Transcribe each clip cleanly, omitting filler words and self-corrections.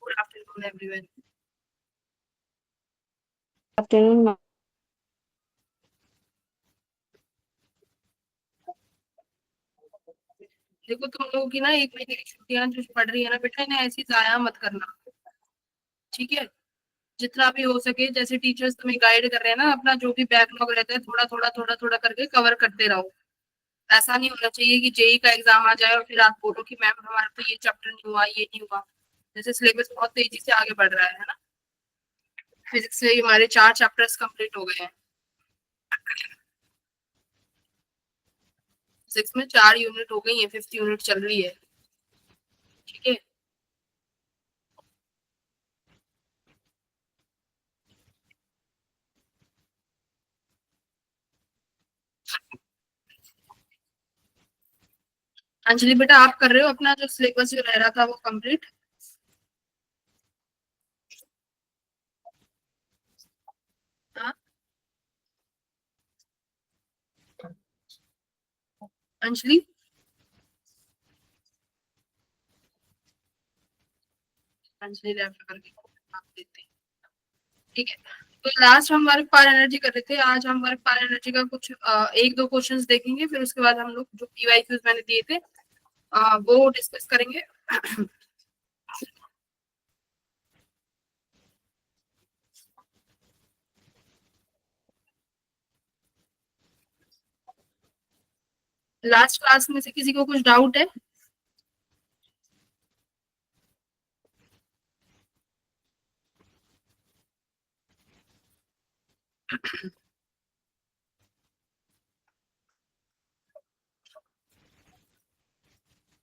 Good afternoon, everyone. Afternoon. देखो तुम लोगों की ना 1 महीने की छुट्टियां जो पड़ रही है ना बेटा, इन्हें ऐसी जाया मत करना, ठीक है। जितना भी हो सके, जैसे टीचर्स तुम्हें गाइड कर रहे हैं ना, अपना जो भी बैकलॉग रहता है थोड़ा थोड़ा थोड़ा थोड़ा करके कवर करते रहो। ऐसा नहीं होना चाहिए कि जेई का एग्जाम आ जाए और फिर आप बोलो कि मैम हमारा तो ये चैप्टर नहीं हुआ, ये नहीं हुआ। जैसे सिलेबस बहुत तेजी से आगे बढ़ रहा है ना। फिजिक्स से हमारे 4 चैप्टर्स कंप्लीट हो गए हैं। फिजिक्स में 4 यूनिट हो गई है, 5th यूनिट चल रही है, ठीक है। अंजलि बेटा, आप कर रहे हो अपना जो सिलेबस जो रह रहा था वो कंप्लीट? हाँ अंजलि, अंजलि रेफर करके आप देते हैं, ठीक है। तो लास्ट हम वर्क पावर एनर्जी कर रहे थे। आज हम वर्क पावर एनर्जी का कुछ 1-2 क्वेश्चंस देखेंगे, फिर उसके बाद हम लोग जो पीवाईक्यूज मैंने दिए थे वो डिस्कस करेंगे। लास्ट क्लास में से किसी को कुछ डाउट है?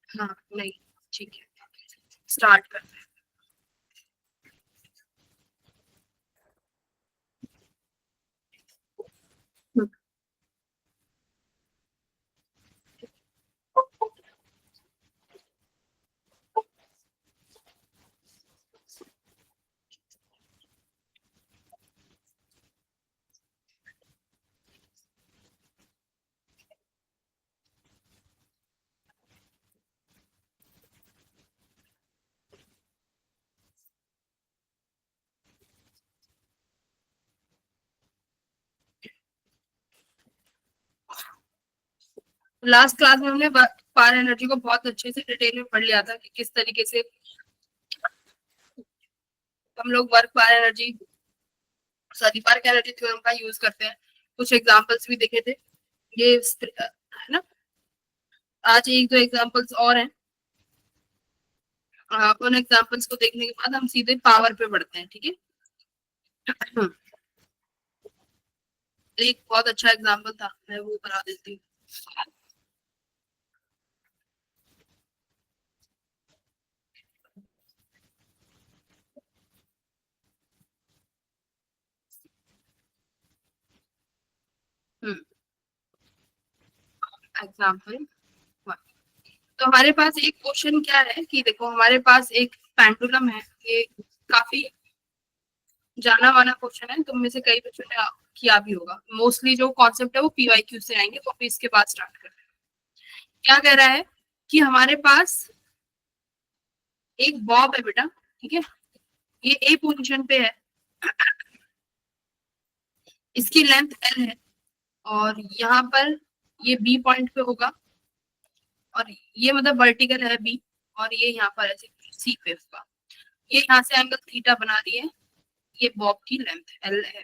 हाँ नहीं, ठीक है, स्टार्ट करते हैं। लास्ट क्लास में हमने पावर एनर्जी को बहुत अच्छे से डिटेल में पढ़ लिया था कि किस तरीके से हम लोग work power energy, sorry, work energy theorem का यूज करते हैं। कुछ एग्जांपल्स भी देखे थे ये, है ना। आज 1-2 एग्जांपल्स और हैं। उन एग्जांपल्स को देखने के बाद हम सीधे पावर पे बढ़ते हैं, ठीक है। एक बहुत अच्छा एग्जांपल था, मैं वो करा देती हूँ। एग्जाम्पल 1। तो हमारे पास एक क्वेश्चन क्या है कि देखो, हमारे पास एक पेंडुलम है। ये काफी जाना माना क्वेश्चन है, तुम में से कई बच्चों ने किया भी होगा। मोस्टली जो कॉन्सेप्ट है वो पीवाईक्यू से आएंगे, तो अभी इसके बाद स्टार्ट करते हैं। क्या कह रहा है कि हमारे पास एक बॉब है बेटा, ठीक है। ये ए पोजीशन पे है, इसकी लेंथ एल है, और यहाँ पर ये बी पॉइंट पे होगा, और ये मतलब वर्टिकल है बी, और ये यहाँ पर ऐसे सी पे होगा। ये यहाँ से एंगल थीटा बना रही है। ये बॉब की लेंथ एल है,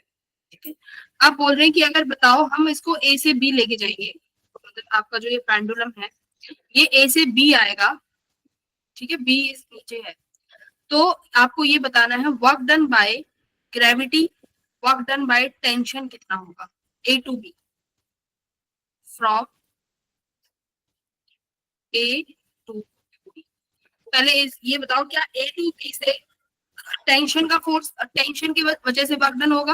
ठीक है। आप बोल रहे हैं कि अगर बताओ हम इसको ए से बी लेके जाएंगे, मतलब आपका जो ये पेंडुलम है ये ए से बी आएगा, ठीक है, बी इस नीचे है। तो आपको ये बताना है work done by gravity, work done by tension कितना होगा A to B, from A to B. पहले ये बताओ, क्या ए टू बी से टेंशन का फोर्स, टेंशन की वजह से वर्क डन होगा?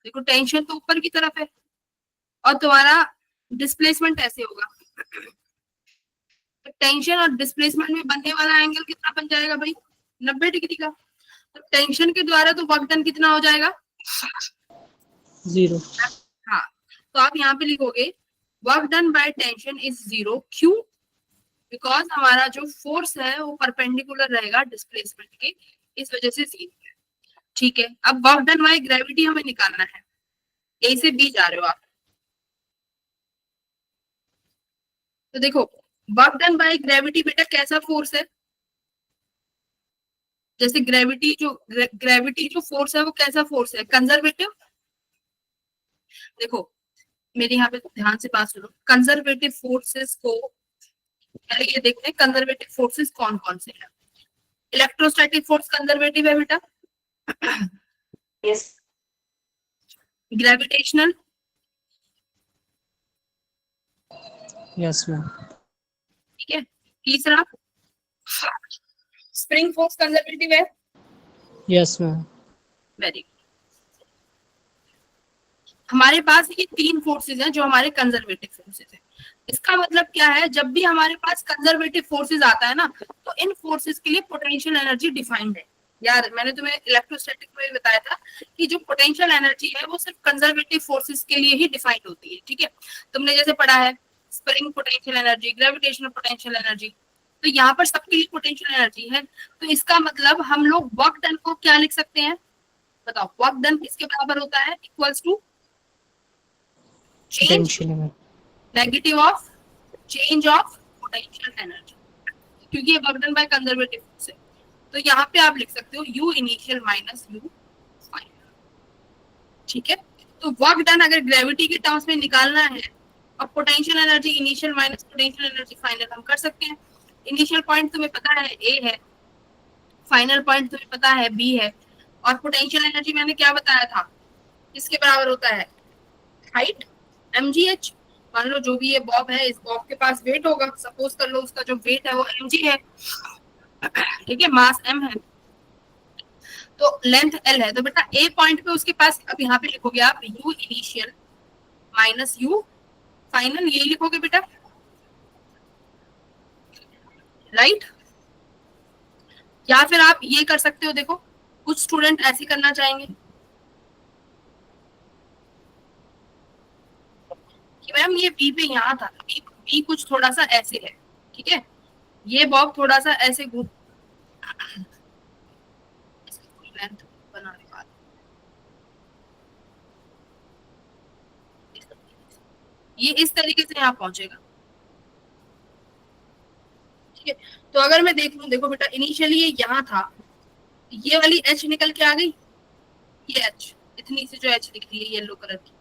देखो टेंशन तो ऊपर की तरफ है, और तुम्हारा डिस्प्लेसमेंट ऐसे होगा। तो टेंशन और डिस्प्लेसमेंट में बनने वाला एंगल कितना बन जाएगा भाई? 90 डिग्री का। तो टेंशन के द्वारा तो वर्क डन कितना हो जाएगा? 0। हाँ, तो आप यहाँ पे लिखोगे work done by tension is 0। क्यों? बिकॉज हमारा जो फोर्स है वो परपेंडिकुलर रहेगा डिस्प्लेसमेंट के, इस वजह से जीरो है। ठीक है, अब वर्क डन बाय ग्रेविटी हमें निकालना है। ए से बी जा रहे हो आप, तो देखो वर्क डन बाय ग्रेविटी बेटा कैसा फोर्स है? जैसे ग्रेविटी जो फोर्स है वो कैसा फोर्स है? कंजर्वेटिव। देखो मेरे यहाँ पे ध्यान से बात सुनो, कंजर्वेटिव फोर्सेस को पहले ये देखते हैं कंजर्वेटिव फोर्सेस कौन कौन से हैं। इलेक्ट्रोस्टैटिक फोर्स कंजर्वेटिव है बेटा। यस ग्रेविटेशनल, यस मैम ठीक है। तीसरा स्प्रिंग फोर्स कंजर्वेटिव है। Yes ma'am very good. हमारे पास ये तीन फोर्सेस हैं जो हमारे कंजर्वेटिव फोर्सेस हैं। इसका मतलब क्या है, जब भी हमारे पास कंजर्वेटिव फोर्सेस आता है ना, तो इन फोर्सेस के लिए पोटेंशियल एनर्जी डिफाइंड है। यार मैंने तुम्हें इलेक्ट्रोस्टैटिक में बताया था कि जो पोटेंशियल एनर्जी है वो सिर्फ कंजर्वेटिव फोर्सेस के लिए ही डिफाइंड होती है। ठीक है, तुमने जैसे पढ़ा है spring potential energy, gravitational potential energy, तो यहाँ पर सबके लिए पोटेंशियल एनर्जी है। तो इसका मतलब हम लोग वर्क डन को क्या लिख सकते हैं? बताओ, वर्क डन किसके बराबर होता है? Equals to change potential ma'am negative of change of potential energy, क्योंकि ये work done by conservative force है। तो यहाँ पे आप लिख सकते हो u initial minus u final. ठीक है, तो वर्क डन अगर ग्रेविटी के टर्म्स में निकालना है और potential energy initial minus potential energy final हम कर सकते हैं। इनिशियल पॉइंट तुम्हें पता है a है, फाइनल पॉइंट तुम्हें पता है b है, और पोटेंशियल एनर्जी मैंने क्या बताया था, किसके बराबर होता है? Height mgh। मान लो जो भी ये बॉब है, इस बॉब के पास वेट होगा, सपोज कर लो उसका जो वेट है वो mg है, ठीक है, मास m है, तो लेंथ l है। तो बेटा a पॉइंट पे उसके पास, अब यहाँ पे लिखोगे आप u initial minus u final, ये लिखोगे बेटा, राइट। या फिर आप ये कर सकते हो, देखो कुछ स्टूडेंट ऐसे करना चाहेंगे कि मैम ये बी पे यहाँ था, बी कुछ थोड़ा सा ऐसे है, ठीक है, ये बॉब थोड़ा सा ऐसे घूम लेंथ बनाने वाला, ये इस तरीके से यहाँ पहुंचेगा। ठीक है, तो अगर मैं देख लूं, देखो बेटा इनिशियली ये यहाँ था, ये वाली एच निकल के आ गई, ये एच इतनी सी जो एच दिख रही है येलो कलर की,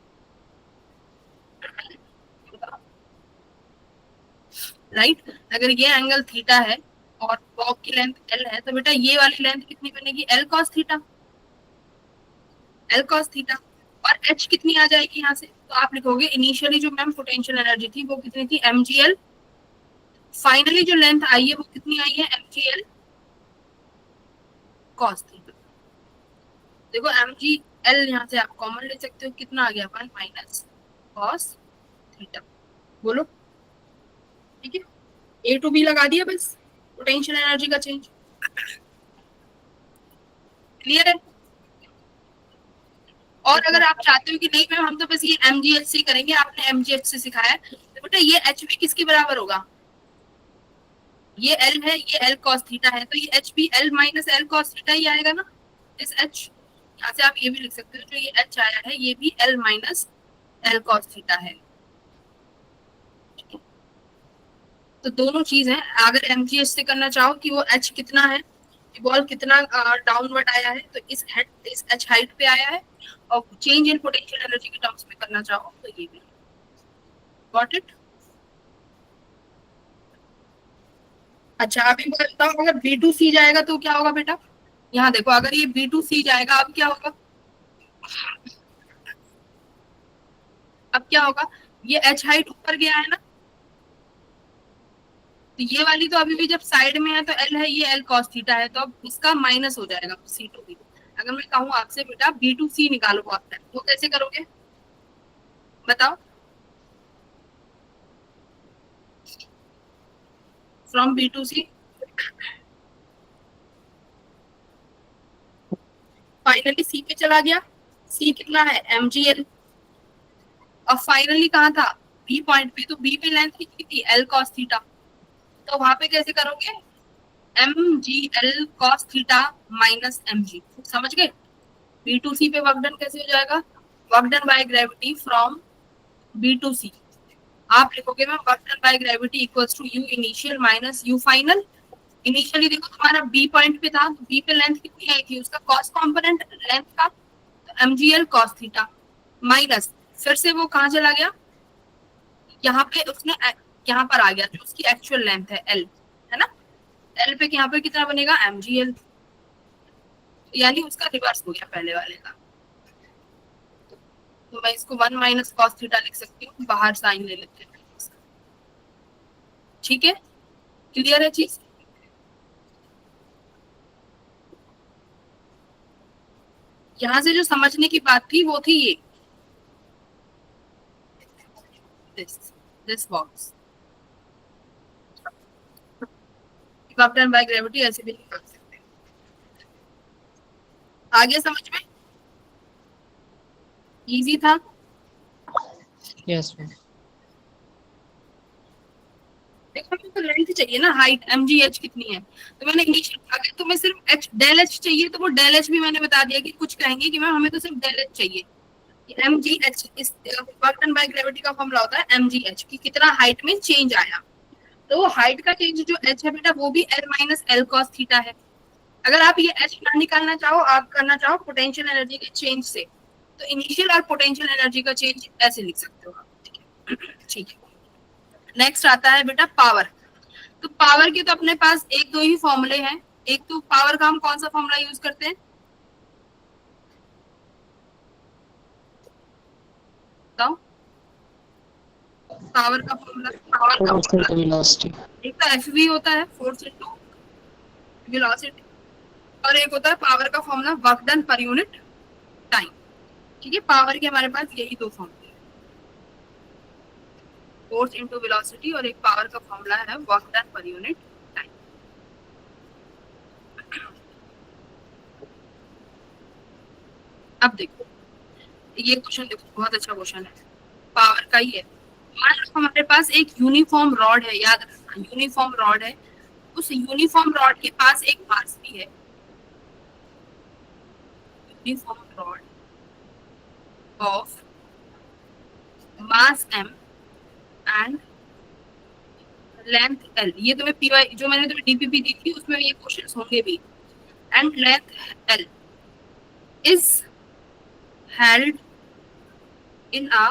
राइट। अगर ये एंगल थीटा है और बॉब की लेंथ एल है, तो बेटा ये वाली लेंथ कितनी बनेगी? L cos theta, L cos theta. और एच कितनी आ जाएगी यहाँ से? तो आप लिखोगे इनिशियली जो मैम पोटेंशियल एनर्जी थी वो कितनी थी? mgl। फाइनली जो लेंथ आई है वो कितनी आई है? mgl cos theta. देखो mgl यहाँ से आप कॉमन ले सकते हो, कितना आ गया? 1 माइनस कॉस थीटा। बोलो, ठीक है, ए टू बी लगा दिया बस, पोटेंशियल एनर्जी का चेंज। क्लियर है? और अगर आप चाहते हो कि नहीं मैम हम तो बस ये mgh से करेंगे, आपने mgh से सिखाया है, तो बेटा ये एच भी किसके बराबर होगा? ये एल है, ये एल कॉस थीटा है, तो ये एच भी L minus L cos theta ही आएगा ना, इस एच। यहाँ से आप ये भी लिख सकते हो, जो ये एच आया है ये भी L minus L cos theta है। तो दोनों चीज है, अगर एमजीएच से करना चाहो कि वो एच कितना है, बॉल कितना डाउनवर्ड आया है, तो इस एच हाइट पे आया है, और चेंज इन पोटेंशियल एनर्जी के टर्म्स में करना चाहो तो ये भी। Got it? अच्छा अभी बताओ, अगर B2C जाएगा तो क्या होगा बेटा? यहाँ देखो, अगर ये B2C जाएगा अब क्या होगा? अब क्या होगा? ये एच हाइट ऊपर गया है ना, तो ये वाली तो अभी भी जब साइड में है तो एल है, ये एल कॉस थीटा है, तो अब इसका माइनस हो जाएगा सी टू बी। अगर मैं कहूँ आपसे बेटा B2C निकालो आप, तो कैसे करोगे बताओ? फ्रॉम B2C फाइनली सी पे चला गया, सी कितना है? mgl। और फाइनली कहाँ था? बी पॉइंट पे, तो बी पे लेंथ कितनी थी? L cos theta. तो वहां पे कैसे करोगे? mgl cos theta minus mg, समझ गए? बी टू सी पे वर्क डन कैसे हो जाएगा? Work done by gravity from B to C, आप लिखोगे ma'am work done by gravity equals to U initial minus U final. Initially देखो तुम्हारा बी पॉइंट पे था, बी पे लेंथ कितनी आई थी उसका कॉस कंपोनेंट लेंथ का, तो mgl cos थीटा माइनस फिर से वो कहाँ चला गया, यहाँ पे उसने यहाँ पर आ गया जो उसकी एक्चुअल लेंथ है एल, है ना? एल पे यहाँ पे कितना बनेगा mgl, यानी उसका रिवर्स हो गया पहले वाले का। तो मैं इसको 1 माइनस कॉस थीटा लिख सकती हूँ, बाहर साइन ले लेते हैं। ठीक है, क्लियर है चीज? यहां से जो समझने की बात थी वो थी ये this box done by gravity ऐसे भी निकाल सकते हैं। आगे समझ में इजी था? Yes, ma'am. देखो हमें तो लेंथ चाहिए ना, हाइट mgh कितनी है, तो मैंने इनिशियल अगर तुम्हें सिर्फ h डेल h चाहिए तो वो डेल h भी मैंने बता दिया कि कुछ कहेंगे कि मैम हमें तो सिर्फ डेल h चाहिए। mgh इस वर्क डन बाय ग्रेविटी का फॉर्मूला होता है mgh कि कितना हाइट में चेंज आया, तो हाइट का चेंज जो h है बेटा वो भी l minus L cos theta है। अगर आप ये h ना निकालना चाहो, आप करना चाहो पोटेंशियल एनर्जी के चेंज से, तो इनिशियल और पोटेंशियल एनर्जी का चेंज ऐसे लिख सकते हो आप। ठीक है, नेक्स्ट आता है बेटा पावर। तो पावर के तो अपने पास एक दो ही फॉर्मूले हैं। एक तो पावर का हम कौन सा फॉर्मूला यूज करते हैं? बताओ, पावर का फॉर्मूला Force into velocity. एक तो एफवी होता है, फोर्स इनटू वेलोसिटी, और एक होता है पावर का formula work done per unit time. ठीक है, पावर के हमारे पास यही दो फॉर्मूले, फोर्स इनटू वेलोसिटी और एक पावर का फॉर्मूला है work done per unit time. अब देखो ये क्वेश्चन, देखो बहुत अच्छा क्वेश्चन है, पावर का ही है। मान लो हमारे पास एक यूनिफॉर्म रॉड है, याद रखना यूनिफॉर्म रॉड है, उस यूनिफॉर्म रॉड के पास एक मास भी है, uniform rod of mass m and length l। ये तुम्हें पीवाई जो मैंने तुम्हें डीपीपी दी थी उसमें ये क्वेश्चंस होंगे भी। And length l is held in a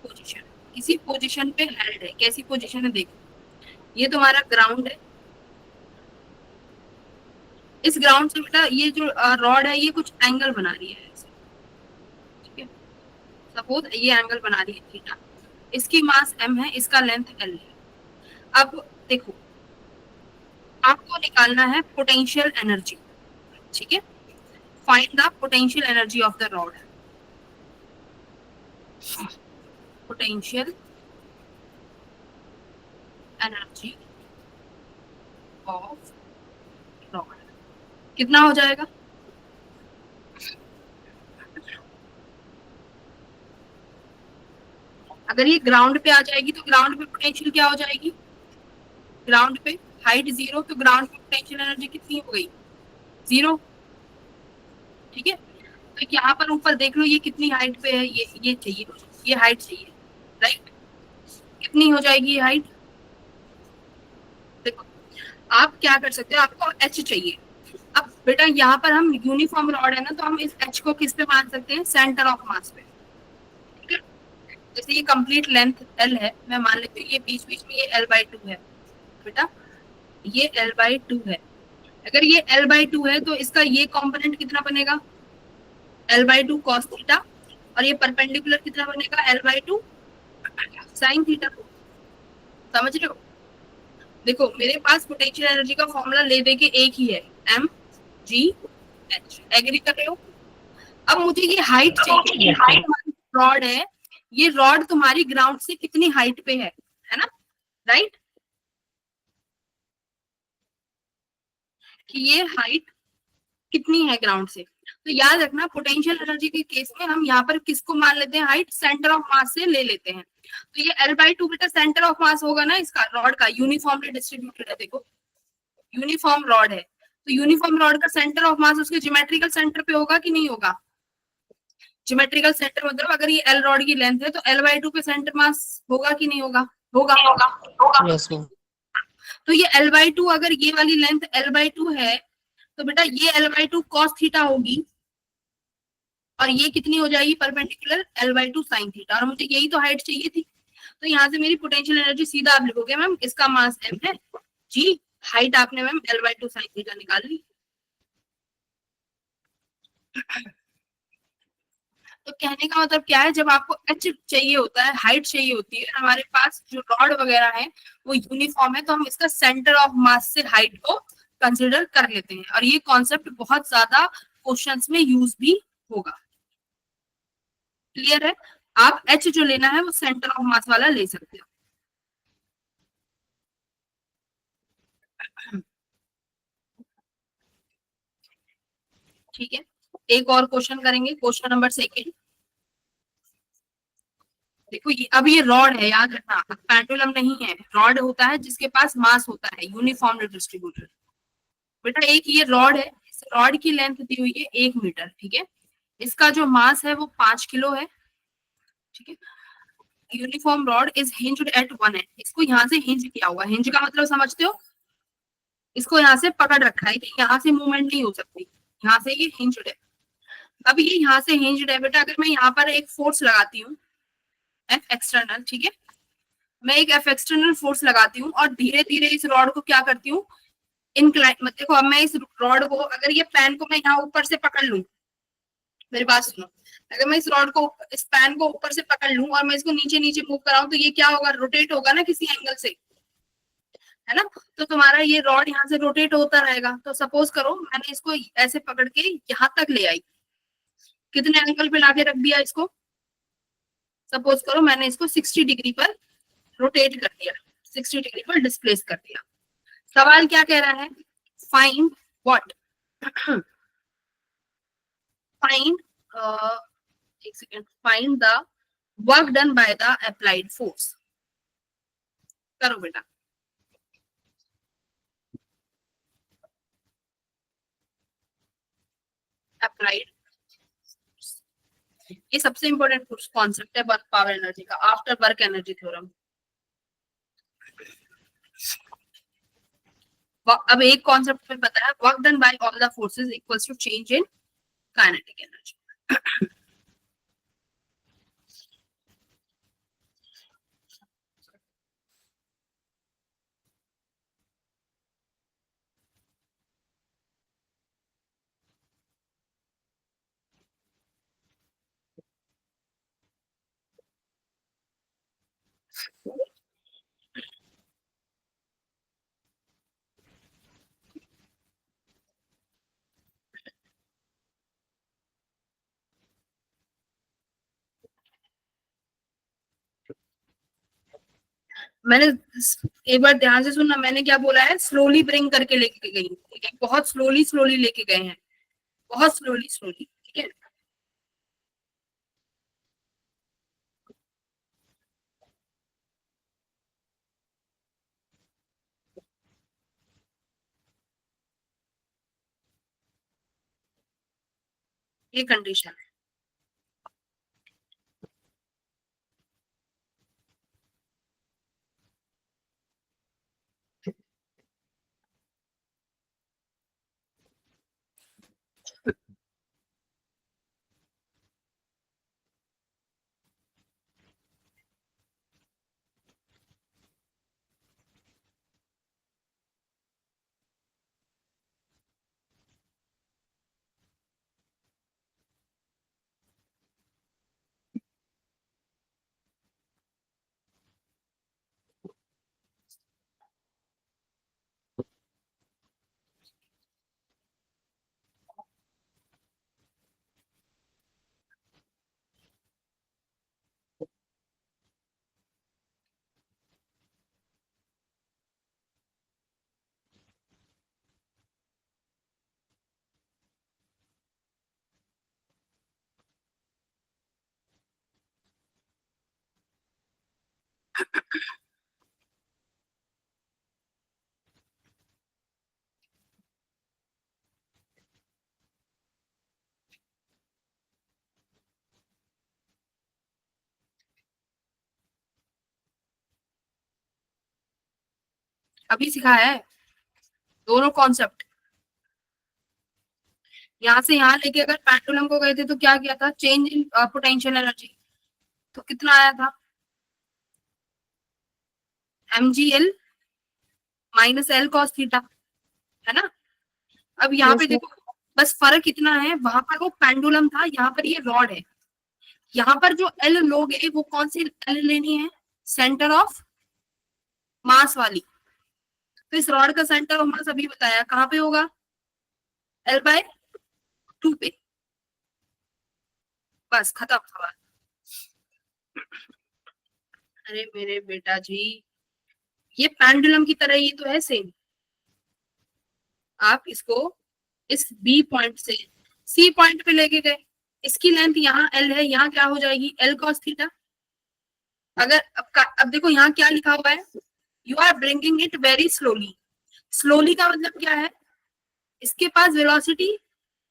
position, किसी पोजीशन पे हेल्ड है। कैसी पोजीशन है देखो, ये तुम्हारा ग्राउंड है, इस ग्राउंड से बेटा ये जो रॉड है ये कुछ एंगल बना रही है ऐसे, ठीक है, सपोज ये एंगल बना रही है थीटा, इसकी मास m है, इसका लेंथ l है। अब देखो आपको निकालना है पोटेंशियल एनर्जी, ठीक है, find the potential energy of the rod, potential energy of rod कितना हो जाएगा? अगर ये ग्राउंड पे आ जाएगी तो ग्राउंड पे पोटेंशियल क्या हो जाएगी? ग्राउंड पे हाइट 0, तो ग्राउंड पे पोटेंशियल एनर्जी कितनी हो गई? 0। ठीक है, तो यहाँ पर ऊपर देख लो ये कितनी हाइट पे है, ये चाहिए, ये हाइट चाहिए, राइट? कितनी हो जाएगी ये हाइट? देखो आप क्या कर सकते हो, आपको h चाहिए। अब बेटा यहाँ पर हम यूनिफॉर्म रॉड है ना, तो हम इस h को किस पे मान सकते हैं? सेंटर ऑफ मास पे। ठीक है, जैसे ये कंप्लीट लेंथ l है, मैं मान लेती हूँ ये बीच बीच में ये l/2 है बेटा, ये l/2 है। अगर ये l/2 है तो इसका ये कंपोनेंट कितना बनेगा? l/2 cos थीटा, और ये परपेंडिकुलर कितना बनेगा? l/2 sin theta. समझ रहे हो? देखो मेरे पास पोटेंशियल एनर्जी का फॉर्मूला ले दे के एक ही है, mgh, एग्री कर रहे हो? अब मुझे ये हाइट चाहिए, ये हाइट हमारी रॉड है, ये रॉड तुम्हारी ग्राउंड से कितनी हाइट पे है ना, राइट? कि ये हाइट कितनी है ग्राउंड से, तो याद रखना पोटेंशियल एनर्जी के केस में हम यहाँ पर किसको मान लेते हैं? हाइट सेंटर ऑफ मास से ले लेते हैं। तो ये l/2 बेटा सेंटर ऑफ मास होगा ना इसका, रॉड का, यूनिफॉर्मली डिस्ट्रीब्यूटेड है देखो, यूनिफॉर्म रॉड है, तो यूनिफॉर्म रॉड का सेंटर ऑफ मास उसके ज्योमेट्रिकल सेंटर पे होगा कि नहीं होगा? ज्योमेट्रिकल सेंटर मतलब अगर ये एल रॉड की लेंथ है तो L/2 पे सेंटर मास होगा कि नहीं होगा? होगा। Yes, ma'am. तो ये L/2 अगर ये वाली लेंथ L/2 है तो बेटा ये L/2 cos थीटा होगी और ये कितनी हो जाएगी परपेंडिकुलर L/2 sin थीटा, और मुझे यही तो हाइट चाहिए थी। तो यहाँ से मेरी पोटेंशियल एनर्जी सीधा आप लिखोगे मैम इसका मास m है जी, हाइट आपने मैम L/2 sin थीटा निकाल ली। तो कहने का मतलब क्या है, जब आपको एच चाहिए होता है, हाइट चाहिए होती है, हमारे पास जो रॉड वगैरह है वो यूनिफॉर्म है, तो हम इसका सेंटर ऑफ मास से हाइट को कंसिडर कर लेते हैं, और ये कॉन्सेप्ट बहुत ज्यादा क्वेश्चंस में यूज भी होगा। क्लियर है? आप एच जो लेना है वो सेंटर ऑफ मास वाला ले सकते हो। ठीक है, एक और क्वेश्चन करेंगे, क्वेश्चन नंबर 2। देखो अब ये रॉड है, याद रखना, पेंडुलम नहीं है, रॉड होता है जिसके पास मास होता है यूनिफॉर्मली डिस्ट्रीब्यूटेड। बेटा एक ये रॉड है, इस रॉड की लेंथ दी हुई है 1 मीटर, ठीक है, इसका जो मास है वो 5 किलो है, ठीक है। Uniform rod is hinged at one end, इसको यहाँ से हिंज किया हुआ है, हिंज का मतलब समझते हो, इसको यहाँ से पकड़ रखा है कि यहाँ से मूवमेंट नहीं हो सकती, यहाँ से ये हिंज्ड है। अब ये यहाँ से हिंज्ड है बेटा, अगर मैं यहाँ पर एक फोर्स लगाती हूँ एफ एक्सटर्नल, ठीक है, मैं एक एफ एक्सटर्नल फोर्स लगाती हूँ और धीरे धीरे इस रॉड को क्या करती हूँ, इनक्लाइन, मतलब देखो अब मैं इस रॉड को, अगर ये पैन को मैं यहाँ ऊपर से पकड़ लूँ, मेरी बात सुनो, अगर मैं इस रॉड को, इस पैन को ऊपर से पकड़ लूँ और मैं इसको नीचे नीचे मूव कराऊं तो ये क्या होगा, रोटेट होगा ना किसी एंगल से, है ना। तो तुम्हारा ये रॉड यहाँ से रोटेट होता रहेगा, तो सपोज करो मैंने इसको ऐसे पकड़ के यहाँ तक ले आई, कितने एंगल पे लाके रख दिया इसको, सपोज करो मैंने इसको 60 डिग्री पर रोटेट कर दिया, 60 डिग्री पर डिस्प्लेस कर दिया। सवाल क्या कह रहा है, फाइंड व्हाट, फाइंड, एक second, find the work done by the applied force. करो बेटा, अप्लाइड, ये सबसे इंपॉर्टेंट कॉन्सेप्ट है वर्क पावर एनर्जी का आफ्टर वर्क एनर्जी थ्योरम। अब एक कॉन्सेप्ट में पता है, work done by all the forces equals to change in kinetic energy. मैंने, एक बार ध्यान से सुनना, मैंने क्या बोला है, स्लोली ब्रिंग करके लेके गई, ठीक है, बहुत स्लोली स्लोली लेके गए हैं, बहुत स्लोली स्लोली, ठीक है। ये कंडीशन है। अभी सिखाया है दोनों कॉन्सेप्ट। यहाँ से यहाँ लेके अगर पेंडुलम को गए थे तो क्या किया था, चेंज इन पोटेंशियल एनर्जी, तो कितना आया था, mgl minus L cos theta, है ना। अब यहाँ पे Yes, ma'am. देखो बस फर्क इतना है, वहां पर वो पेंडुलम था, यहाँ पर ये रॉड है। यहाँ पर जो एल लोगे वो कौन सी एल लेनी है, सेंटर ऑफ मास वाली। तो इस रॉड का सेंटर ऑफ मास अभी बताया कहाँ पे होगा, L/2 पे। बस खत्म सवाल। अरे मेरे बेटा जी, ये पेंडुलम की तरह ही तो है सेम। आप इसको इस बी पॉइंट से सी पॉइंट पे लेके गए, इसकी लेंथ यहाँ एल है, यहाँ क्या हो जाएगी, एल कॉस थीटा। अगर अब देखो यहाँ क्या लिखा हुआ है, you are bringing it very slowly. Slowly का मतलब क्या है, इसके पास वेलोसिटी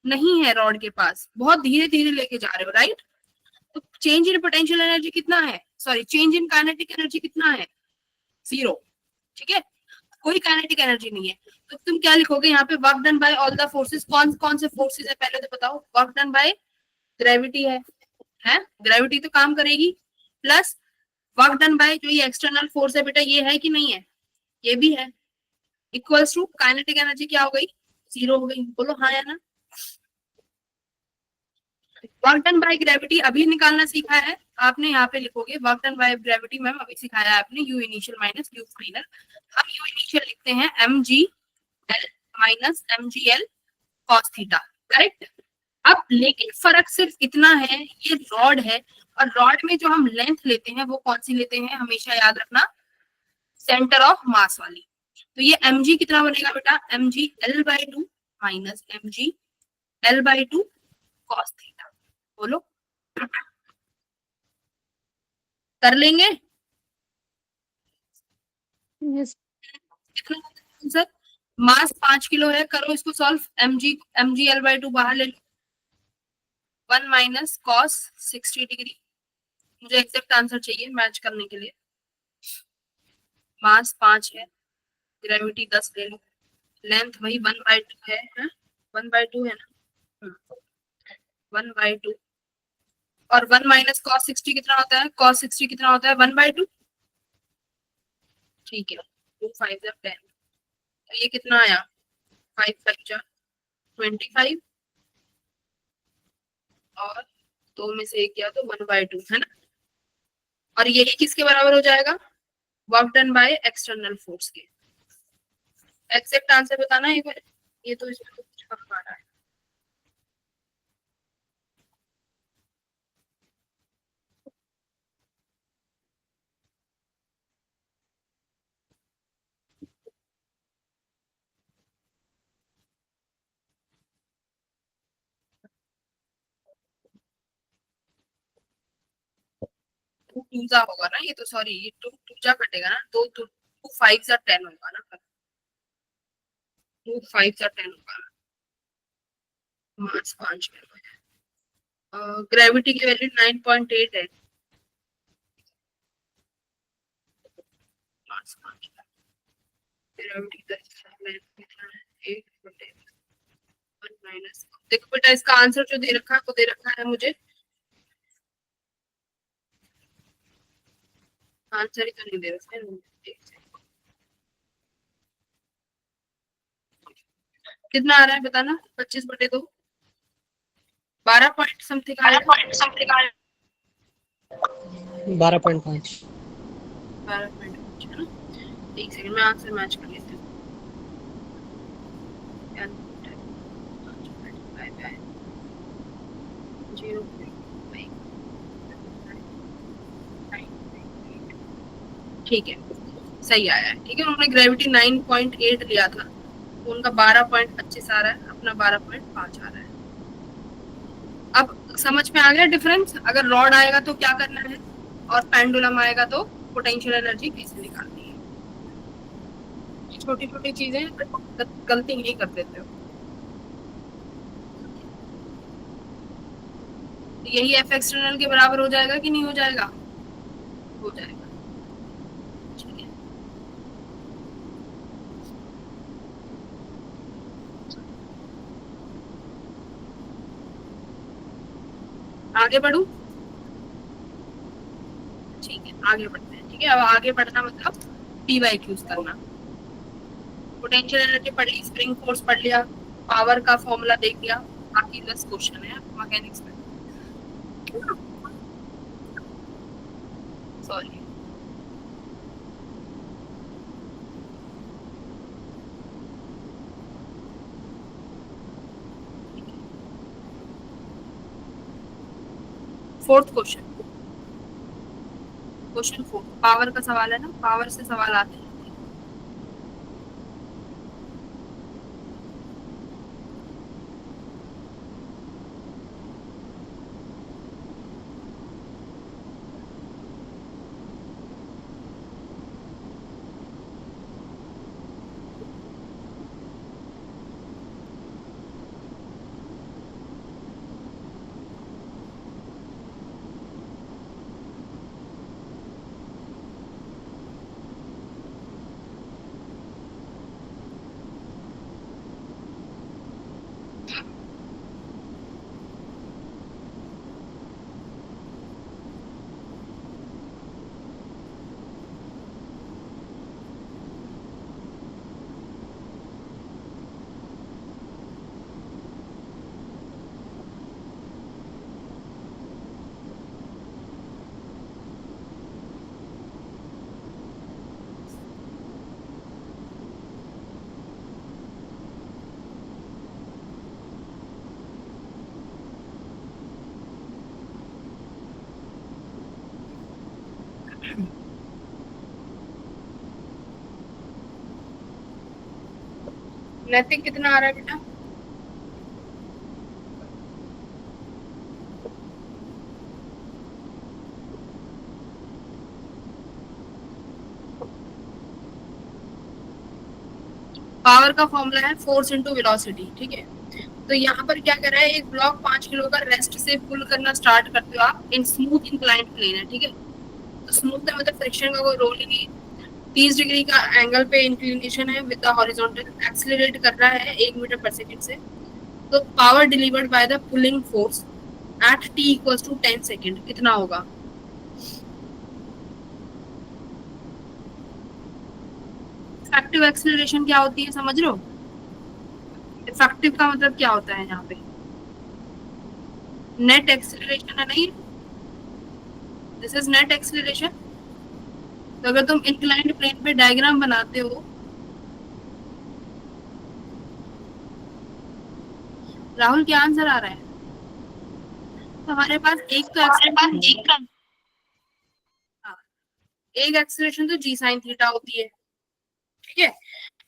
नहीं है, रॉड के पास बहुत धीरे धीरे लेके जा रहे हो, राइट। तो चेंज इन पोटेंशियल एनर्जी कितना है, sorry change in kinetic energy कितना है, 0। ठीक है, कोई काइनेटिक एनर्जी नहीं है। तो तुम क्या लिखोगे यहाँ पे, work done by all the forces. कौन कौन से फोर्सेस है पहले तो बताओ। वर्क डन बाय ग्रेविटी है, ग्रेविटी तो काम करेगी, प्लस वर्क डन बाय जो ये एक्सटर्नल फोर्स है बेटा, ये है कि नहीं है, ये भी है, इक्वल्स टू काइनेटिक एनर्जी क्या हो गई, 0 हो गई। बोलो हाँ या ना। वर्क डन बाय ग्रेविटी अभी निकालना सीखा है आपने, यहाँ पे लिखोगे work done by gravity, ma'am अभी सिखाया है आपने, you initial minus U final. हम यू इनिशियल लिखते हैं mgl minus mgl cos theta, correct. अब लेकिन फर्क सिर्फ इतना है, ये रॉड है, और रॉड में जो हम लेंथ लेते हैं वो कौन सी लेते हैं, हमेशा याद रखना, सेंटर ऑफ मास वाली। तो ये mg कितना बनेगा बेटा, mg l/2 minus mg l/2 cos theta. बोलो कर लेंगे। Yes. कितना आंसर, मास 5 किलो है, करो इसको सॉल्व। mg l/2 बाहर ले लो, 1 माइनस कॉस 60 डिग्री। मुझे एग्जैक्ट आंसर चाहिए मैच करने के लिए। मास 5 है, ग्रेविटी 10 ले लो, लेंथ वही 1/2 है, 1/2 है ना, 1/2। और 1 माइनस कॉस 60 कितना होता है, कॉस 60 कितना होता है, 1/2। ठीक है, 2 5 10, तो ये कितना आया, 5 5 25, और 2 में से 1 गया तो 1/2, है ना। और यही किसके बराबर हो जाएगा, work done by external force के। एग्जैक्ट आंसर बताना एक बार, ये तो इसमें तो कुछ फर्क आ रहा है। टू टू जा होगा ना ये तो, सॉरी ये टू टू जा कटेगा ना, तो 2 5 जा 10 होगा ना, 2 5 जा 10 होगा ना, मास 5 किलो है। ग्रेविटी की वैल्यू 9.8 है, मास 5, ग्रेविटी का कितना है, 8/1 माइनस। देखो बेटा इसका आंसर जो दे रखा है वो दे रखा है मुझे, आंसर ही तो नहीं दे रखा है। कितना आ रहा है बताना, 25/2, 12 पॉइंट समथिंग आ रहा है, 12.5. 12.5 है ना। एक सेकंड में आंसर मैच कर लेती हूँ। ठीक है, सही आया है। ठीक है, उन्होंने ग्रेविटी 9.8 लिया था, तो उनका 12.25 आ रहा है, अपना 12.5 आ रहा है। अब समझ में आ गया डिफरेंस। अगर रॉड आएगा तो क्या करना है, और पेंडुलम आएगा तो पोटेंशियल एनर्जी कैसे निकालनी है। छोटी छोटी चीजें गलती नहीं कर देते हो। यही एफ एक्सटर्नल के बराबर हो जाएगा कि नहीं हो जाएगा, हो जाएगा। ठीक है, आगे बढ़ू? ठीक है, आगे बढ़ते हैं। ठीक है, अब आगे बढ़ना मतलब पीवाई यूज करना। पोटेंशियल एनर्जी पढ़ ली, स्प्रिंग फोर्स पढ़ लिया, पावर का फॉर्मूला देख लिया, बाकी 10 क्वेश्चन है मैकेनिक्स में। Sorry. Fourth question, question 4 power का सवाल है ना, पावर से सवाल आते हैं। नैतिक कितना आ रहा है बेटा? पावर का फॉर्मूला है फोर्स इंटू वेलोसिटी। ठीक है, तो यहाँ पर क्या कर रहा है, एक ब्लॉक 5 किलो का रेस्ट से पुल करना स्टार्ट करते हो आप, इन स्मूथ इंक्लाइंड प्लेन है। ठीक है, तो स्मूथ है मतलब फ्रिक्शन का कोई रोल ही नहीं। 30 डिग्री का एंगल पे इंक्लिनेशन है विद द हॉरिजॉन्टल, एक्सीलरेट कर रहा है 1 मीटर पर सेकंड से। तो power delivered by the pulling force at T equals to 10 second कितना होगा? इफेक्टिव एक्सीलरेशन क्या होती है समझ रहे हो? इफेक्टिव का मतलब क्या होता है यहाँ पे? नेट एक्सीलरेशन है नहीं, दिस इज नेट एक्सीलरेशन। तो अगर तुम इंक्लाइंड प्लेन पे डायग्राम बनाते हो, राहुल क्या आंसर आ रहा है? तो हमारे पास एक तो एक्सीलरेशन, एक एक्सीलरेशन तो जी साइन थीटा होती है। ठीक है,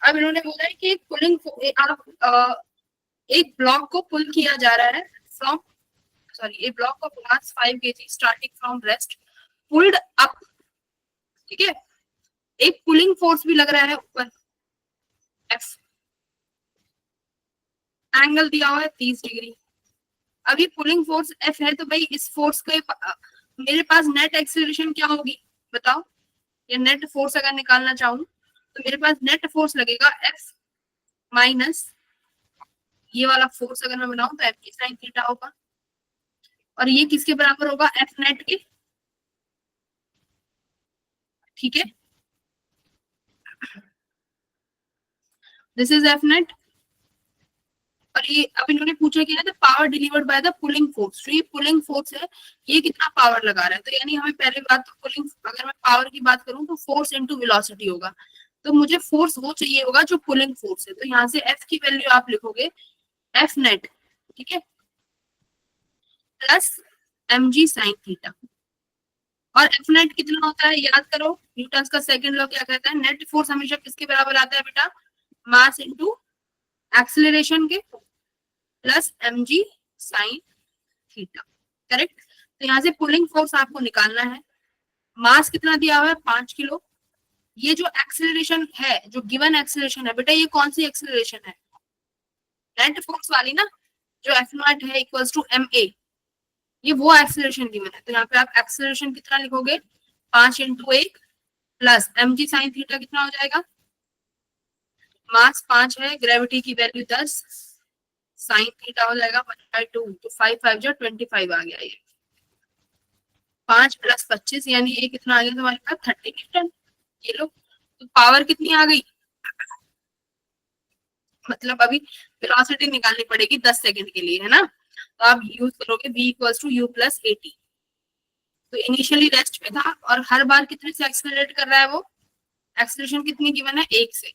अब इन्होंने बोला है कि एक पुलिंग, एक ब्लॉक को पुल किया जा रहा है फ्रॉम, सॉरी, एक block of mass 5 kg starting from rest, pulled up. ठीक है, एक पुलिंग फोर्स भी लग रहा है ऊपर, एफ, एंगल दिया हुआ है 30 डिग्री। अब ये पुलिंग फोर्स एफ है, तो भाई इस फोर्स के मेरे पास नेट एक्सीलरेशन क्या होगी बताओ? ये नेट फोर्स अगर निकालना चाहूँ तो मेरे पास नेट फोर्स लगेगा एफ माइनस ये वाला फोर्स, अगर मैं बनाऊं तो एफ की साइन थीटा होगा, और ये किसके बराबर होगा? एफ नेट के। ठीक है, दिस इज एफ नेट। और ये अब इन्होंने पूछा क्या है, the power delivered by the pulling force. जो ये पुलिंग फोर्स है, ये कितना पावर लगा रहा है? तो यानी हमें पहले बात तो पुलिंग, अगर मैं पावर की बात करूं तो फोर्स इनटू वेलोसिटी होगा। तो मुझे फोर्स वो चाहिए होगा जो पुलिंग फोर्स है, तो यहाँ से एफ की वैल्यू आप लिखोगे एफ नेट, ठीक है, plus M G sine theta. और एफ नेट कितना होता है याद करो, न्यूटन का सेकंड लॉ क्या कहता है? नेट फोर्स हमेशा किसके बराबर आता है बेटा? मास इनटू एक्सीलरेशन के, plus M G sine theta. Correct. तो यहाँ से पुलिंग फोर्स आपको निकालना है। मास कितना दिया हुआ है? 5 किलो। ये जो एक्सीलरेशन है, जो गिवन एक्सीलरेशन है बेटा, ये कौन सी एक्सीलरेशन है? नेट फोर्स वाली ना, जो एफ नॉट है इक्वल्स टू एम ए, ये वो एक्सीलरेशन गिवन है। तो यहाँ पे आप एक्सीलरेशन कितना लिखोगे? 5 × 1 plus M G sine theta कितना हो जाएगा? मास 5 है, ग्रेविटी की वैल्यू 10, साइन थीटा हो जाएगा 1/2, तो 5 5 जो 25 आ गया ये। 5 + 25 यानी ये कितना आ गया तुम्हारे पास 30 न्यूटन। ये लो, तो पावर कितनी आ गई, मतलब अभी वेलोसिटी निकालनी पड़ेगी 10 सेकंड के लिए, है ना। तो आप यूज करोगे v = u + at। तो इनिशियली रेस्ट पे था और हर बार कितने से एक्सेलरेट कर रहा है वो, एक्सेलरेशन कितनी गिवन है 1 से,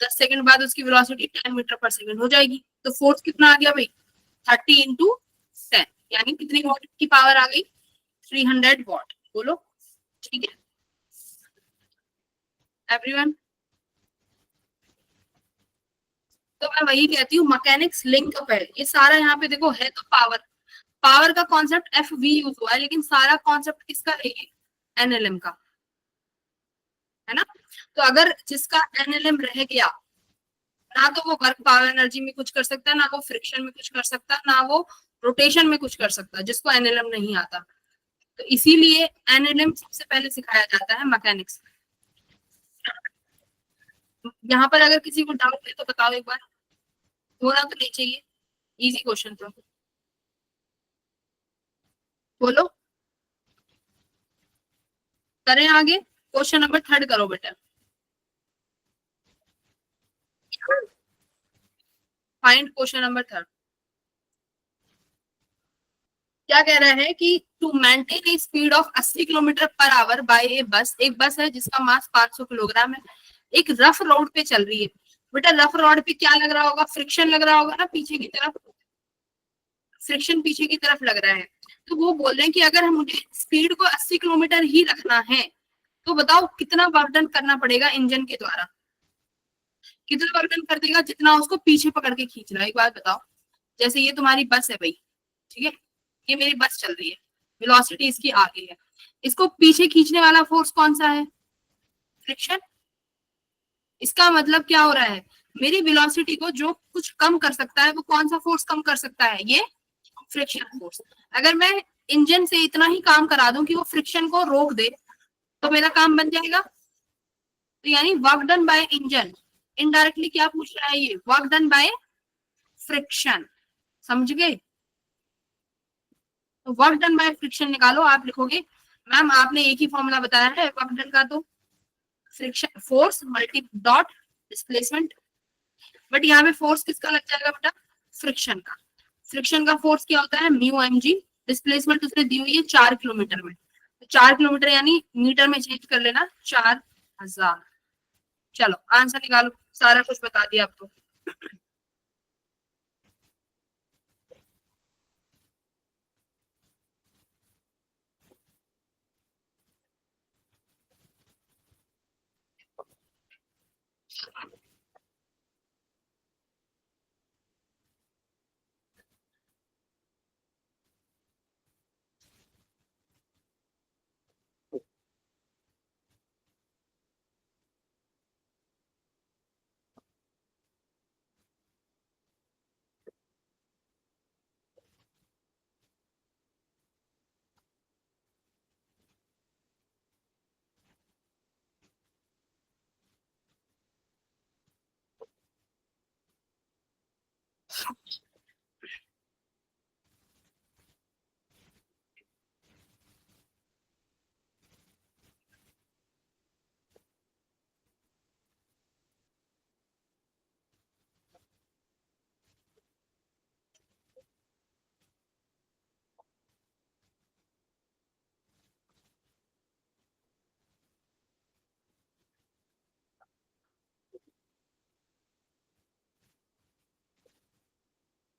10 सेकंड बाद उसकी वेलोसिटी 10 मीटर पर सेकंड हो जाएगी। तो फोर्स कितना आ गया भाई 30 × 10, यानी कितनी वॉट की पावर आ गई 300 वॉट। बोलो ठीक है एवरीवन। तो मैं वही कहती हूँ मैकेनिक्स लिंक अप है ये सारा, यहाँ पे देखो है तो पावर, पावर का कॉन्सेप्ट एफ वी यूज हुआ है, लेकिन सारा कॉन्सेप्ट किसका है ये एनएलएम का, है ना। तो अगर जिसका एनएलएम रह गया, ना तो वो वर्क पावर एनर्जी में कुछ कर सकता है, ना वो फ्रिक्शन में कुछ कर सकता, ना वो रोटेशन में कुछ कर सकता, जिसको एनएलएम नहीं आता। तो इसीलिए एनएलएम सबसे पहले सिखाया जाता है मैकेनिक्स। यहाँ पर अगर किसी को डाउट है तो बताओ एक बार, होना तो नहीं चाहिए, इजी क्वेश्चन तो, बोलो करें आगे। क्वेश्चन नंबर 3 करो बेटा, फाइंड क्वेश्चन नंबर 3। क्या कह रहा है कि to maintain a speed of 80 kilometre per hour by a bus, एक बस है जिसका मास 500 किलोग्राम है, एक रफ रोड पे चल रही है। बेटा रफ रोड पे क्या लग रहा होगा, फ्रिक्शन लग रहा होगा ना पीछे की तरफ, फ्रिक्शन पीछे की तरफ लग रहा है। तो वो बोल रहे हैं कि अगर हम मुझे स्पीड को 80 किलोमीटर ही रखना है तो बताओ कितना वर्क डन करना पड़ेगा इंजन के द्वारा, कितना वर्क डन कर देगा जितना उसको पीछे पकड़ के खींच रहा है। एक बात बताओ, जैसे ये तुम्हारी बस है भाई, ठीक है, ये मेरी बस चल रही है, वेलोसिटी इसकी आगे है, इसको पीछे खींचने वाला फोर्स कौन सा है, फ्रिक्शन। इसका मतलब क्या हो रहा है, मेरी वेलोसिटी को जो कुछ कम कर सकता है वो कौन सा फोर्स कम कर सकता है, ये फ्रिक्शन फोर्स। अगर मैं इंजन से इतना ही काम करा दूं कि वो फ्रिक्शन को रोक दे तो मेरा काम बन जाएगा। तो यानी work done by engine, indirectly क्या पूछ रहा है ये, वर्क डन बाय फ्रिक्शन, समझ गए। तो वर्क डन बाय फ्रिक्शन निकालो, आप लिखोगे मैम आपने एक ही फॉर्मूला बताया है वर्क डन का, तो friction force multi dot displacement, but यहाँ पे फोर्स किसका लग जाएगा बेटा, फ्रिक्शन का। फ्रिक्शन का फोर्स क्या होता है म्यू एम जी, डिस्प्लेसमेंट उसने दी हुई है 4 किलोमीटर में, तो 4 किलोमीटर यानी मीटर में चेंज कर लेना 4000। चलो आंसर निकालो, सारा कुछ बता दिया आपको।